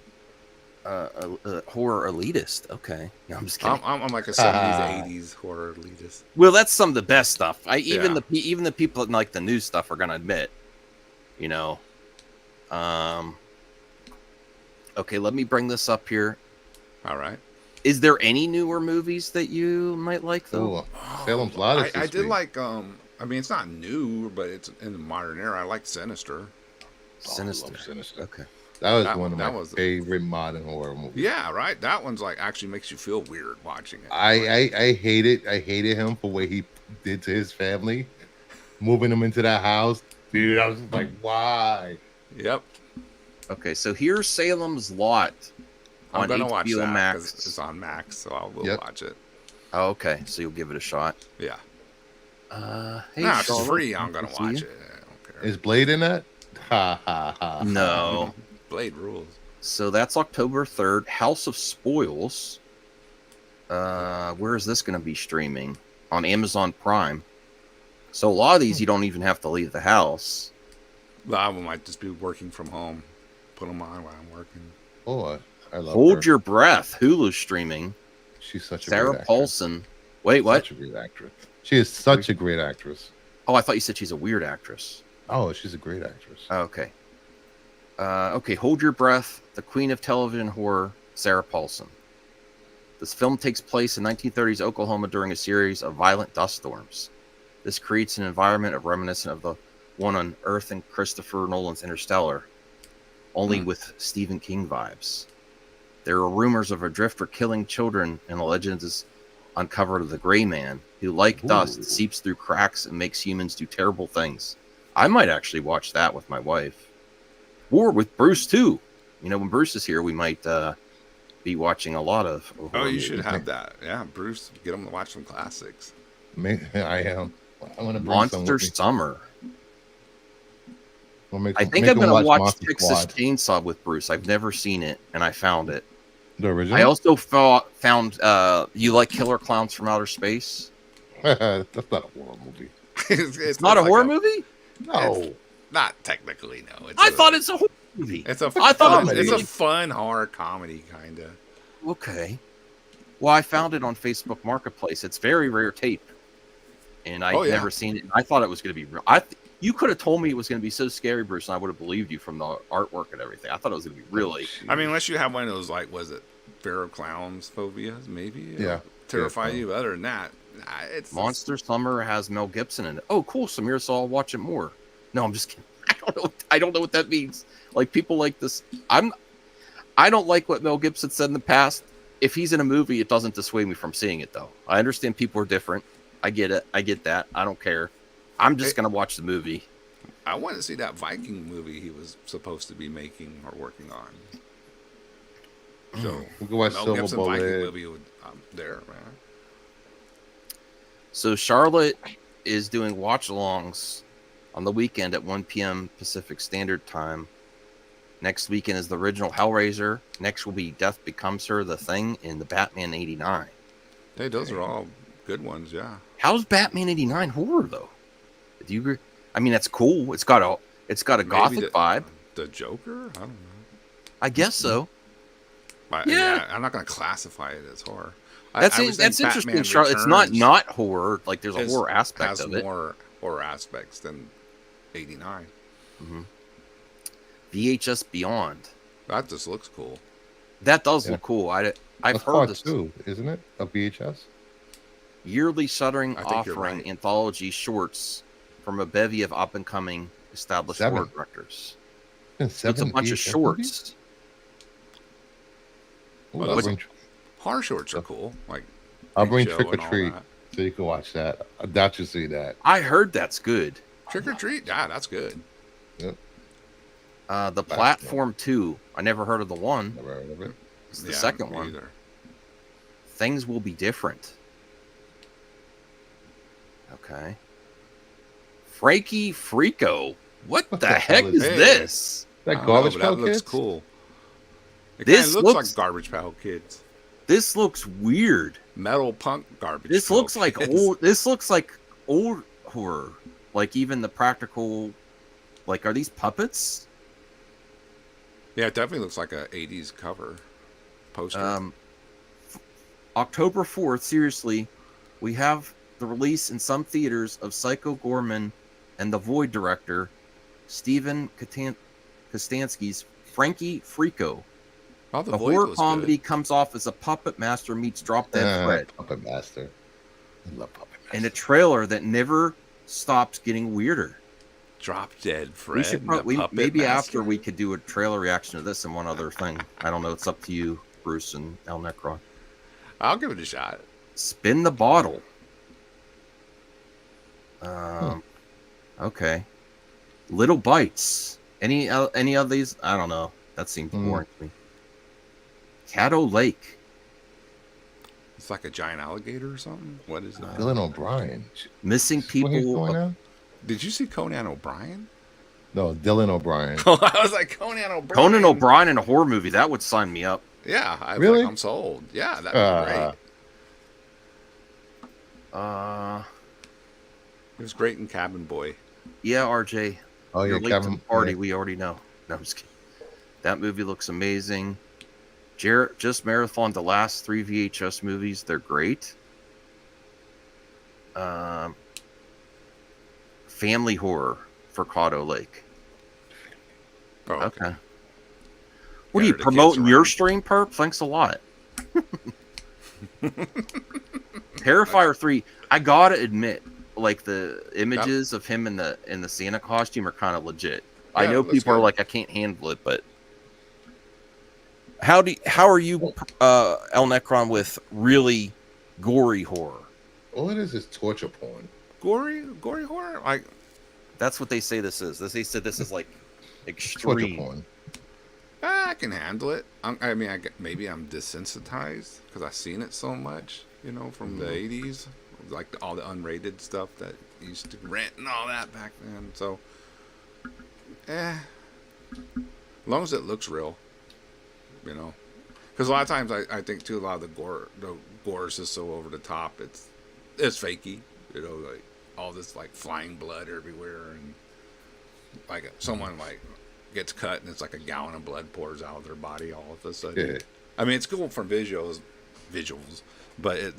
horror elitist. Okay. No, I'm just kidding. I'm like a 70s, 80s horror elitist. Well, that's some of the best stuff. Even Yeah. the people that like the new stuff are gonna admit, Okay, let me bring this up here. All right. Is there any newer movies that you might like though? Ooh, Salem's Lot is I this did week. like I mean it's not new, but it's in the modern era. I like Sinister. Oh, I Sinister. love Sinister. Okay. That was That- one of that my was- favorite modern horror movies. Yeah, right. That one's like actually makes you feel weird watching it. I hated him for what he did to his family, moving him into that house. Dude, I was just like, why? Yep. Okay, so here's Salem's Lot I'm on gonna HBO watch that 'cause Max. it's on Max, so I will Yep. watch it. Oh, okay, so you'll give it a shot. Yeah. Hey, Nah, if it's Charlotte, free, I'm good gonna to see watch you. it. I don't care. Is Blade in that? Ha ha ha. No. Blade rules. So that's October 3rd. House of Spoils. Where is this going to be streaming? On Amazon Prime. So a lot of these you don't even have to leave the house. That one might just be working from home. Put them on while I'm working. Oh, I love Hold her. Your Breath. Hulu streaming. She's such a Sarah great actress. Paulson. Wait, what? Such a great actress. She is such a great actress. Oh, I thought you said she's a weird actress. Oh, she's a great actress. Oh, okay. Okay, Hold Your Breath. The Queen of Television Horror, Sarah Paulson. This film takes place in 1930s Oklahoma during a series of violent dust storms. This creates an environment of reminiscent of the one on Earth in Christopher Nolan's Interstellar, only with Stephen King vibes. There are rumors of a drifter killing children and the legends uncovered the gray man who, like dust, Ooh. seeps through cracks and makes humans do terrible things. I might actually watch that with my wife. Or with Bruce, too. You know, when Bruce is here, we might be watching a lot of Oh, horror you should movies. have that. Yeah, Bruce, get him to watch some classics. I am. I'm gonna bring some Monster with me. Summer. We'll make I him- think make I'm him going to watch Monster Texas Squad. Chainsaw with Bruce. I've never seen it, and I found it. The original. I also found You Like Killer Clowns from Outer Space? That's not a horror movie. It's not a like horror movie? No. Not technically, no. I thought it's a horror movie. It's a I thought fun, it was it's a really- fun horror comedy kind of. Okay. Well, I found it on Facebook Marketplace. It's very rare tape, and I've Oh, yeah. never seen it. I thought it was going to be real. You could have told me it was going to be so scary, Bruce, and I would have believed you from the artwork and everything. I thought it was going to be really. I mean, unless you have one of those, like, was it fear of clowns phobias? Maybe. It'll Yeah. Terrify Yeah. you. Other than that, it's Monster Summer has Mel Gibson in it. Oh, cool, Samir, so I'll watch it more. No, I'm just kidding. I don't know what that means. Like, people like this. I don't like what Mel Gibson said in the past. If he's in a movie, it doesn't dissuade me from seeing it, though. I understand people are different. I get it. I get that. I don't care. I'm just going to watch the movie. I want to see that Viking movie he was supposed to be making or working on. So We can watch Mel Silver Gibson Viking Bullet. movie would there, man. So Charlotte is doing watch-alongs on the weekend at 1 p.m. Pacific Standard Time. Next weekend is the original Hellraiser. Next will be Death Becomes Her, The Thing, and the Batman 89. Hey, those are all good ones, yeah. How's Batman 89 horror, though? Do you agree? I mean, that's cool. It's got a Maybe gothic vibe. The Joker? I don't know. I guess so. But, Yeah. I'm not going to classify it as horror. That's I would think interesting, Batman Charlotte. It's not Returns horror. Like, there's a horror aspect has of it. more horror aspects than 89. Mm-hmm. VHS Beyond. That just looks cool. That does Yeah. look cool. I've That's heard part this. 2, isn't it? A VHS. Yearly shuddering I think you're offering right. anthology shorts from a bevy of up and coming established 7. horror directors. And So it's a 7 bunch of VHS shorts. movies? Ooh, Well, I'll those- bring, Horror shorts are cool. Like I'll bring Creep Show Trick or and all Treat that. so you can watch that. I doubt you see that. I heard that's good. Trick or Treat, yeah, that's good. The Platform 2. I never heard of the one. Never heard of it. It's the Yeah, second me one. either. Things Will Be Different. Okay. Frankie Frico. What the heck hell is is Hey. this? That I don't know, Garbage but Pail that looks Kids? cool. It This kinda looks looks- like Garbage Pail Kids. This looks weird. Metal punk garbage. This Pail looks like Kids. old. This looks like old horror. Like even the practical. Like, are these puppets? Yeah, it definitely looks like a 80s cover poster. October 4th. Seriously, we have the release in some theaters of Psycho Gorman and the Void director Steven Kostansky's Frankie Frico. Oh, The Void horror was comedy good. comes off as a puppet master meets drop dead Fred, Puppet Master. I love Puppet Master. and a trailer that never stops getting weirder. Drop Dead Fred. We should and the probably Puppet maybe Master. after we could do a trailer reaction to this and one other thing. I don't know. It's up to you, Bruce and El Necron. I'll give it a shot. Spin the bottle. Okay. Little Bites. Any of these? I don't know. That seems boring to me. Caddo Lake. It's like a giant alligator or something. What is it? Dylan O'Brien. Missing What he's people. doing now? Did you see Conan O'Brien? No, Dylan O'Brien. I was like Conan O'Brien. Conan O'Brien in a horror movie. That would sign me up. Yeah, I was Really? like, I'm sold. Yeah, that'd be great. It was great in Cabin Boy. Yeah, RJ. Oh, yeah, You're late to the Kevin. party. Yeah. We already know. No, I'm just kidding. That movie looks amazing. Jarrett just marathoned the last 3 VHS movies. They're great. Family horror for Caddo Lake. Oh, Okay. What are Yeah, you the kids promoting your around. stream, Perp? Thanks a lot. Terrifier 3. I gotta admit, like the images of him in the Santa costume are kind of legit. I Yeah, know it looks people are good. like, I can't handle it, but how are you, El Necron, with really gory horror. All it is torture porn. Gory horror? Like, That's what they say this is. They said this is like Torture extreme. porn. I can handle it. I mean, maybe I'm desensitized because I've seen it so much, from the 80s. Like all the unrated stuff that used to rent and all that back then. So, as long as it looks real, Because a lot of times I think too, a lot of the gore is just so over the top. It's fakey, like all this like flying blood everywhere, and like someone like gets cut and it's like a gallon of blood pours out of their body all of a sudden. Yeah. I mean, it's cool for visuals, but it,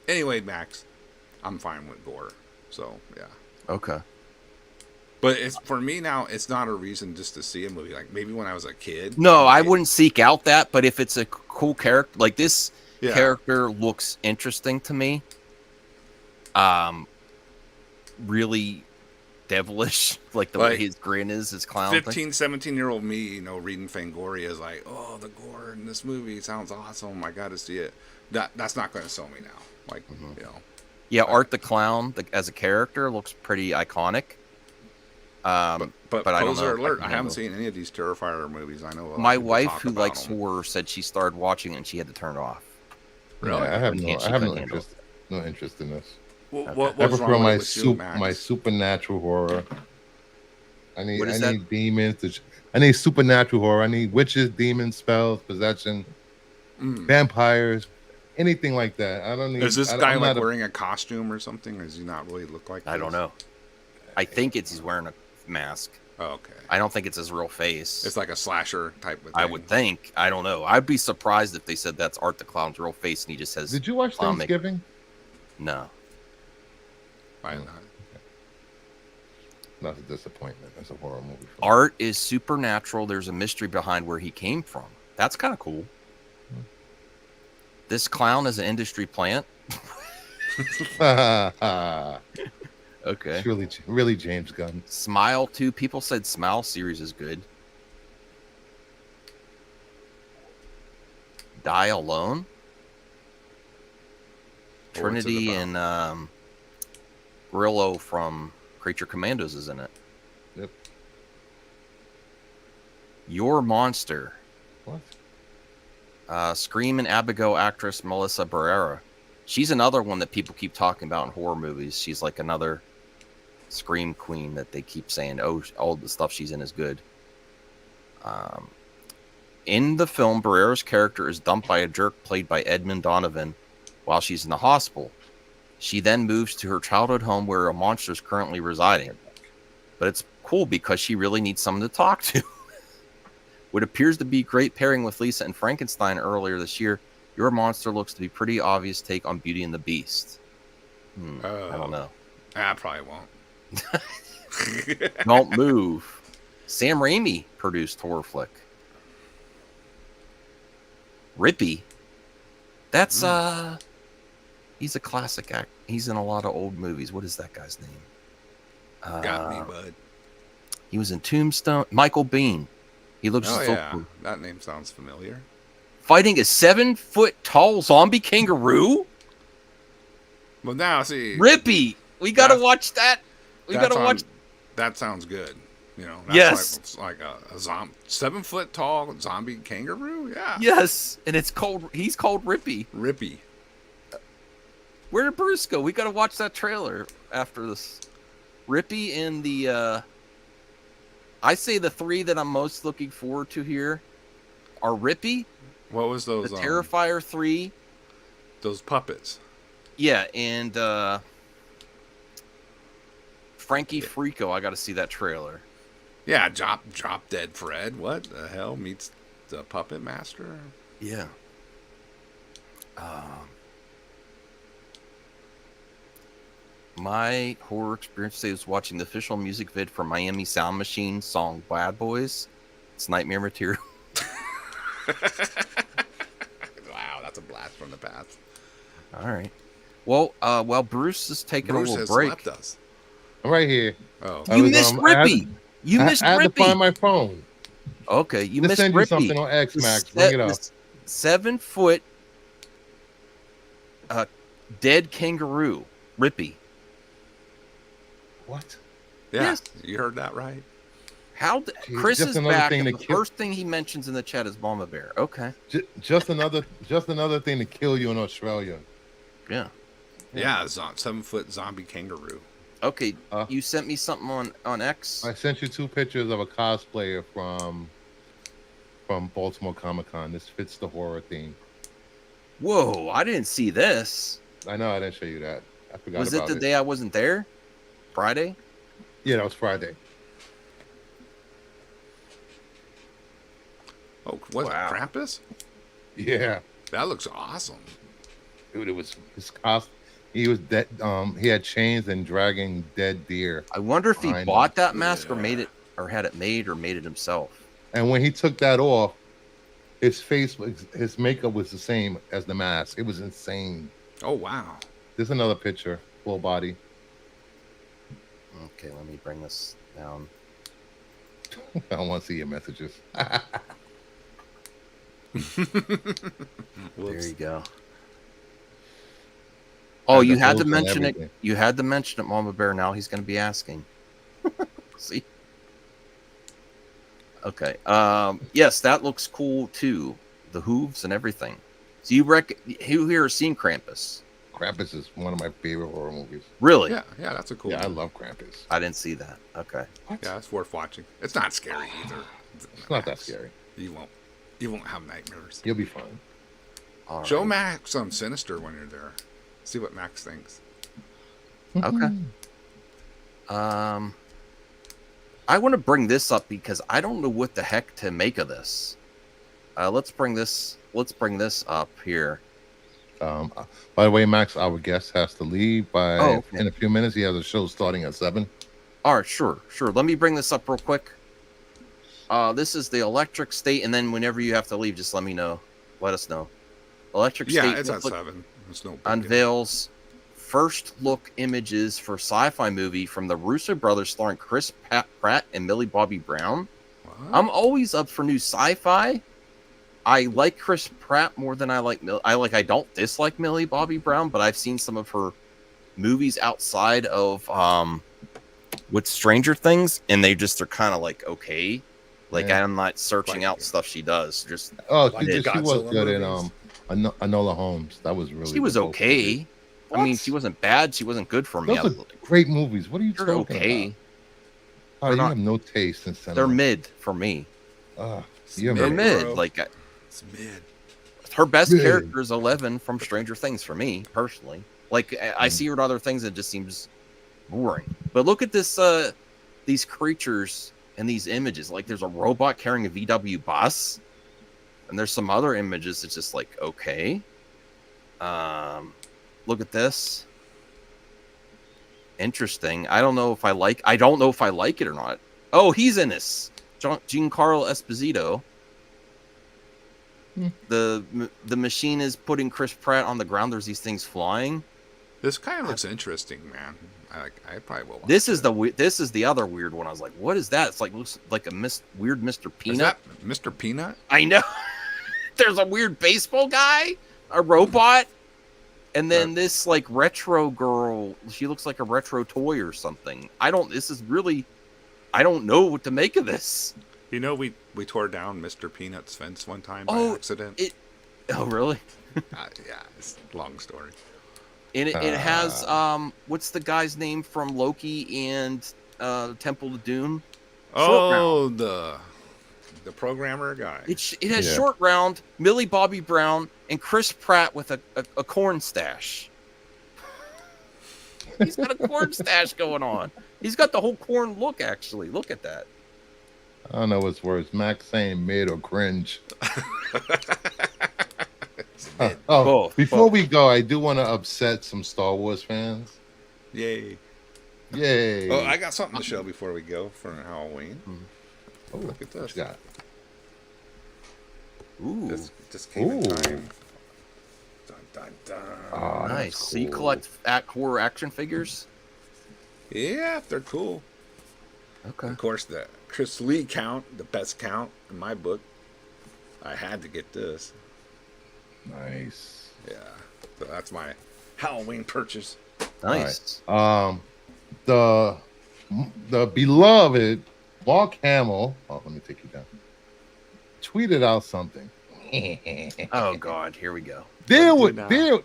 anyway, Max, I'm fine with gore. So yeah. Okay. But it's for me now. It's not a reason just to see a movie. Like maybe when I was a kid. No, I wouldn't seek out that. But if it's a cool character, like this character looks interesting to me. Really devilish, like the way his grin is, his clown 15, 17-year-old me, reading Fangoria is like, oh, the gore in this movie sounds awesome. I got to see it. That's not going to sell me now. Like, Yeah, Art the Clown as a character looks pretty iconic. But I don't poser know. alert, I haven't seen any of these Terrifier movies. I know my wife, who likes horror, said she started watching it and she had to turn it off. Really? Yeah, I have no interest in this. What I prefer my supernatural horror. I need demons. I need supernatural horror. I need witches, demons, spells, possession, vampires, anything like that. I don't need. Is this guy like wearing a costume or something? Or does he not really look like? I don't know. I think he's wearing a mask. Oh, okay. I don't think it's his real face. It's like a slasher type of thing. I would think. I don't know. I'd be surprised if they said that's Art the Clown's real face and he just has. Did you watch Thanksgiving? No. Why not? That's a disappointment. That's a horror movie. Art is supernatural. There's a mystery behind where he came from. That's kind of cool. This clown is an industry plant. Okay. It's really James Gunn. Smile 2. People said Smile series is good. Die Alone. Trinity and Grillo from Creature Commandos is in it. Yep. Your Monster. What? Scream and Abigail actress Melissa Barrera. She's another one that people keep talking about in horror movies. She's like another Scream queen that they keep saying, oh, all the stuff she's in is good. In the film, Barrera's character is dumped by a jerk played by Edmund Donovan while she's in the hospital. She then moves to her childhood home where a monster is currently residing. But it's cool because she really needs someone to talk to. What appears to be a great pairing with Lisa and Frankenstein earlier this year, Your Monster looks to be a pretty obvious take on Beauty and the Beast. I don't know. I probably won't. Don't Move. Sam Raimi produced horror flick. Rippy. That's he's a classic act. He's in a lot of old movies. What is that guy's name? Got me, bud. He was in Tombstone. Michael Biehn. He looks so cool. That name sounds familiar. Fighting a 7-foot tall zombie kangaroo? Well, now see, Rippy. We gotta watch that. We gotta watch. That sounds good. That's yes. like a 7-foot tall zombie kangaroo. Yeah. Yes, and it's called. He's called Rippy. Rippy. Where did Bruce go? We gotta watch that trailer after this. Rippy and the. I say the 3 that I'm most looking forward to here are Rippy. What was those? The Terrifier 3. Those puppets. Yeah, and Frankie Frico. I got to see that trailer. Yeah, Drop Dead Fred. What the hell meets the Puppet Master? Yeah. My horror experience today was watching the official music vid for Miami Sound Machine song Bad Boys. It's nightmare material. Wow, that's a blast from the past. All right. Well, while Bruce is taking a little break. Left us. I'm right here. Oh, you missed Rippy. You missed Rippy. I had to find my phone. Okay, you Let's missed send Rippy. You something on X Max. Bring it up. 7-foot Dead kangaroo, Rippy. What? Yeah, Yes. you heard that right. Chris just is another back, thing and to the kill- first thing he mentions in the chat is Mama Bear. Okay. Just another thing to kill you in Australia. Yeah. Yeah, 7-foot zombie kangaroo. Okay. You sent me something on X. I sent you 2 pictures of a cosplayer from Baltimore Comic Con. This fits the horror theme. Whoa! I didn't see this. I know I didn't show you that. I forgot Was it about the day I wasn't there? Friday? Yeah, that was Friday. Oh, what? Wow. Krampus? Yeah, That looks awesome. dude, it was his cost. He was dead. He had chains and dragging dead deer. I wonder if he behind bought him. that mask or made it, or had it made, or made it himself. And when he took that off, his his makeup was the same as the mask. It was insane. Oh, wow. There's another picture, full body. Okay, let me bring this down. I don't want to see your messages. There you go. Oh, you had to mention it. You had to mention it, Mama Bear. Now he's going to be asking. See? Okay. Yes, that looks cool too. The hooves and everything. So who here has seen Krampus? Krampus is one of my favorite horror movies. Really? Yeah, that's a cool Yeah, I one. love Krampus. I didn't see that. Okay. Yeah, it's worth watching. It's not scary either. It's not that scary. You won't have nightmares. You'll be fine. All Show right. Max some Sinister when you're there. See what Max thinks. Okay. I want to bring this up because I don't know what the heck to make of this. Let's bring this up here. By the way, Max, our guest has to leave okay. in a few minutes. He has a show starting at 7. All right, sure. Let me bring this up real quick. This is the Electric State, and then whenever you have to leave, just let us know. Electric Yeah, State it's at 7. It's no big deal. unveils first look images for sci-fi movie from the Russo brothers starring Chris Pratt and Millie Bobby Brown. What? I'm always up for new sci-fi. I like Chris Pratt more than I like I don't dislike Millie Bobby Brown, but I've seen some of her movies outside of with Stranger Things, and they're kind of like okay. Like Yeah. I'm not searching out stuff she does. Just She Godzilla was good in movies. Enola Holmes. That was really. she was good both okay. movies. I mean, she wasn't bad. She wasn't good for me. Those are great movies. What are you They're talking okay. about? Oh, They're you not- have no taste in cinema. They're mid for me. You're They're mid, mid. bro. Like It's mid. her best Mid. character is 11 from Stranger Things for me personally. Like I see her in other things, it just seems boring. But look at this, these creatures and these images. Like there's a robot carrying a VW bus, and there's some other images. It's just like okay. Look at this. Interesting. I don't know if I like it or not. Oh, he's in this. Giancarlo Esposito. The machine is putting Chris Pratt on the ground. There's these things flying. This kind of looks interesting, man. I probably will watch This is it. this is the other weird one. I was like, what is that? It's like looks like a weird Mr. Is Peanut. that Mr. Peanut? I know. There's a weird baseball guy, a robot, and then this like retro girl. She looks like a retro toy or something. I don't know what to make of this. You know, we tore down Mr. Peanut's fence one time by Oh, accident. Oh, really? Yeah, it's a long story. And it has what's the guy's name from Loki and Temple of Doom? Oh, the programmer guy. It has Yeah. Short Round, Millie Bobby Brown, and Chris Pratt with a corn stash. He's got a corn stash going on. He's got the whole corn look, actually. Look at that. I don't know what's worse, Max saying mid or cringe. Both. Before we go, I do want to upset some Star Wars fans. Yay. Yay! Oh, I got something to show before we go for Halloween. Oh, Look at this. what you got? Ooh, This just came in Ooh. time. Dun, dun, dun. Oh, that's nice. So you cool. collect horror action figures? Yeah, they're cool. Okay. Of course, the Chris Lee count, the best count in my book. I had to get this. Nice. Yeah. So that's my Halloween purchase. Nice. The beloved Mark Hamill. Oh, let me take you down. Tweeted out something. Oh God, here we go. There What did was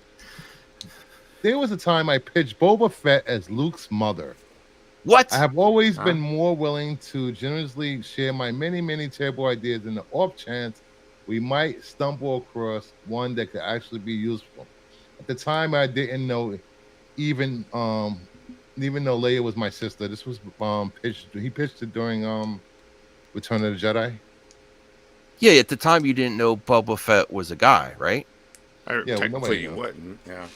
there was a time I pitched Boba Fett as Luke's mother. What? I have always been more willing to generously share my many terrible ideas in the off chance we might stumble across one that could actually be useful. At the time, I didn't know even though Leia was my sister. This was pitched. He pitched it during Return of the Jedi. Yeah, at the time you didn't know Boba Fett was a guy, right? Yeah, Technically, you wouldn't. Yeah.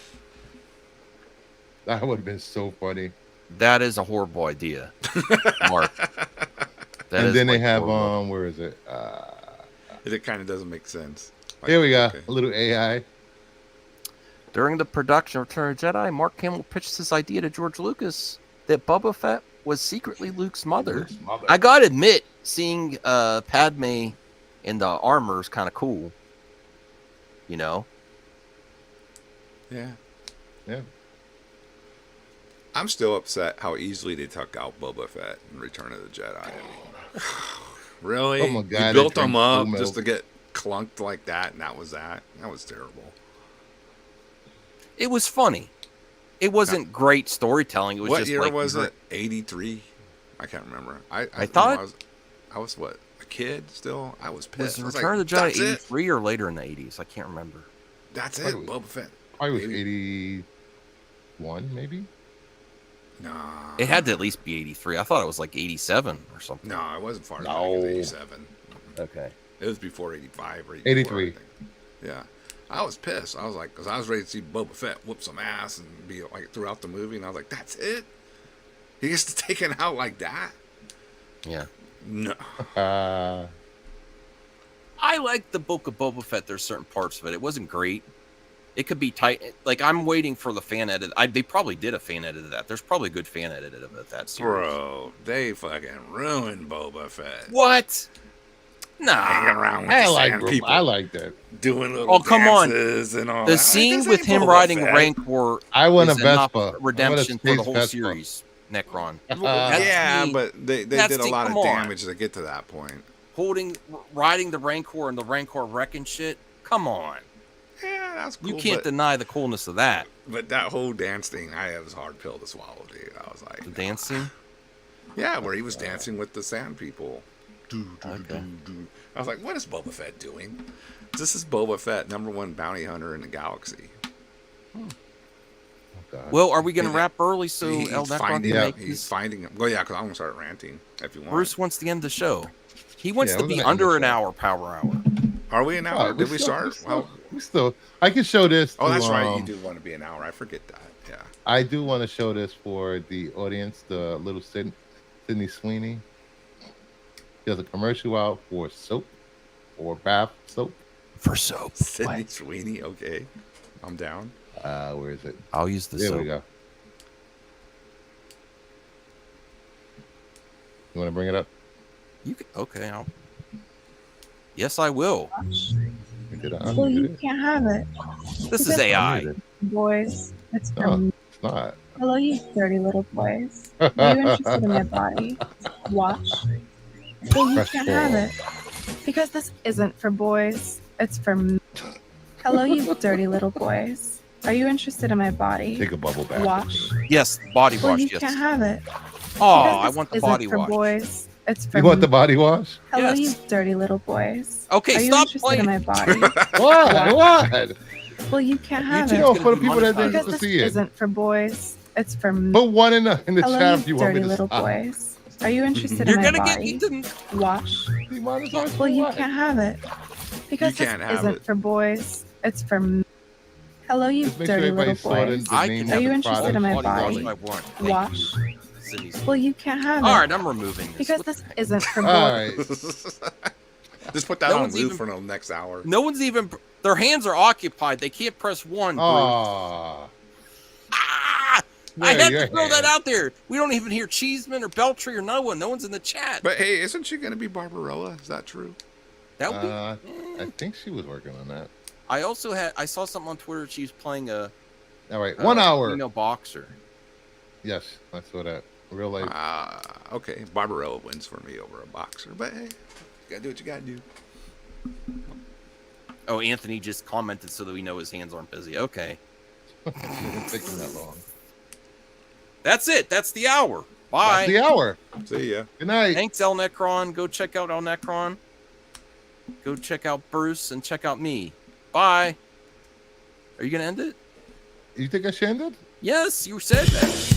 That would have been so funny. That is a horrible idea, Mark. And then they have horrible. where is it? It kind of doesn't make sense. Like, Here we go. okay. A little AI. During the production of Return of the Jedi, Mark Hamill pitched this idea to George Lucas that Boba Fett was secretly Luke's mother. Luke's mother. I gotta admit, seeing Padme in the armor is kind of cool. You know? Yeah. Yeah. I'm still upset how easily they took out Boba Fett in Return of the Jedi. I mean, really? Oh my God, You built they him drank up blue just to milk. get clunked like that, and that was that. That was terrible. It was funny. It wasn't great storytelling. It was What just year like was it? 83? I can't remember. I thought- I was what, a kid still? I was Was pissed. I was Return like, of the Jedi that's it? 83 or later in the 80s? I can't remember. That's What it, are we- Boba Fett. I was 80. 81, maybe. Nah. It had to at least be 83. I thought it was like 87 or something. No, it wasn't far No. back as 87. Okay. It was before 85 or 84, 83. I think. Yeah. I was pissed. I was like, because I was ready to see Boba Fett whoop some ass and be like throughout the movie, and I was like, that's it? He gets taken out like that? Yeah. No. Uh, I like the Book of Boba Fett. There's certain parts of it. It wasn't great. It could be tight. Like, I'm waiting for the fan edit. They probably did a fan edit of that. There's probably a good fan edit of that series. Bro, they fucking ruined Boba Fett. What? Hanging Nah. around with I the like sand people. I like that. Doing little Oh, come on. dances and all The that. scene This with ain't him Boba riding Fett. Rancor I want a is enough Vespa. I want a redemption for the space whole Vespa. series, Necron. That's Yeah, me. but they That's did a the- lot of come on. damage to get to that point. Riding the Rancor and the Rancor wrecking shit. Come on. Yeah, that's cool. You can't but, deny the coolness of that. but that whole dance thing, it was a hard pill to swallow, dude. I was like, The dance scene. yeah, where he was dancing with the sand people. Okay. I was like, what is Boba Fett doing? This is Boba Fett, #1 bounty hunter in the galaxy. Oh, God. Well, are we going to Yeah. wrap early so He's El Necron can finding Yeah. make He's his... finding him. Well, yeah, because I'm gonna start ranting if you want. Bruce wants to end the show. He wants Yeah, to we're be gonna end under the an show. hour, power hour. Are we an hour? Oh, Did we start? We still. I can show this. Oh, to, that's right. You do want to be an hour. I forget that. Yeah. I do want to show this for the audience. The little Sydney Sweeney. There's a commercial out for soap or bath soap. For soap. Sydney Sweeney. Okay, I'm down. Where is it? I'll use the There soap. we go. You want to bring it up? You can, okay, Yes, I will. Did I Well, unmute you it? can't have it. This is AI. Unmute it. Boys, it's No, from it's not. hello, you dirty little boys. Are you interested in my body? Watch. Well, you Press can't four. have it. Because this isn't for boys. It's for hello, you dirty little boys. Are you interested in my body? Take a bubble bath. Wash. Yes, body Well, wash. you Yes. can't have it. Oh, Because I this want the isn't body for wash. boys. It's for You want the body wash? hello, Yes. you dirty little boys. Okay, Are you stop interested playing. in my body? What? What? Well, you can't have You it. know, gonna for the be people that monetized. didn't get Because to this see it. isn't for boys. It's for Put one in the hello, chat if you you want me dirty to little stop. boys. Are you interested You're in my gonna get body? eaten. Wash. Demonetized Well, for you what? can't have it. Because You can't this have isn't it. for boys. It's for hello, you Just make sure dirty everybody little saw the boys. I name can of have Are you the interested product. in my body wash body? if I want. Thank Wash. you. Sydney's- Well, you can't have it. All right, I'm removing this. Because What this the heck? isn't for All boys. right. Just put that No on one's loop even- for the next hour. No one's even. Their hands are occupied. They can't press one. Bruce. Aw. Ah! I Yeah, had your to throw that hand. out there. We don't even hear Cheeseman or Beltry or no one. No one's in the chat. But hey, isn't she going to be Barbarella? Is that true? That would be. I think she was working on that. I also saw something on Twitter. She was playing a All right, 1 hour. female boxer. Yes, I saw that. Real life. Okay, Barbarella wins for me over a boxer, but hey, you gotta do what you gotta do. Oh, Anthony just commented so that we know his hands aren't busy. Okay. It didn't take him that long. That's it. That's the hour. Bye. That's the hour. See ya. Good night. Thanks, El Necron. Go check out El Necron. Go check out Bruce and check out me. Bye. Are you going to end it? You think I should end it? Yes, you said that.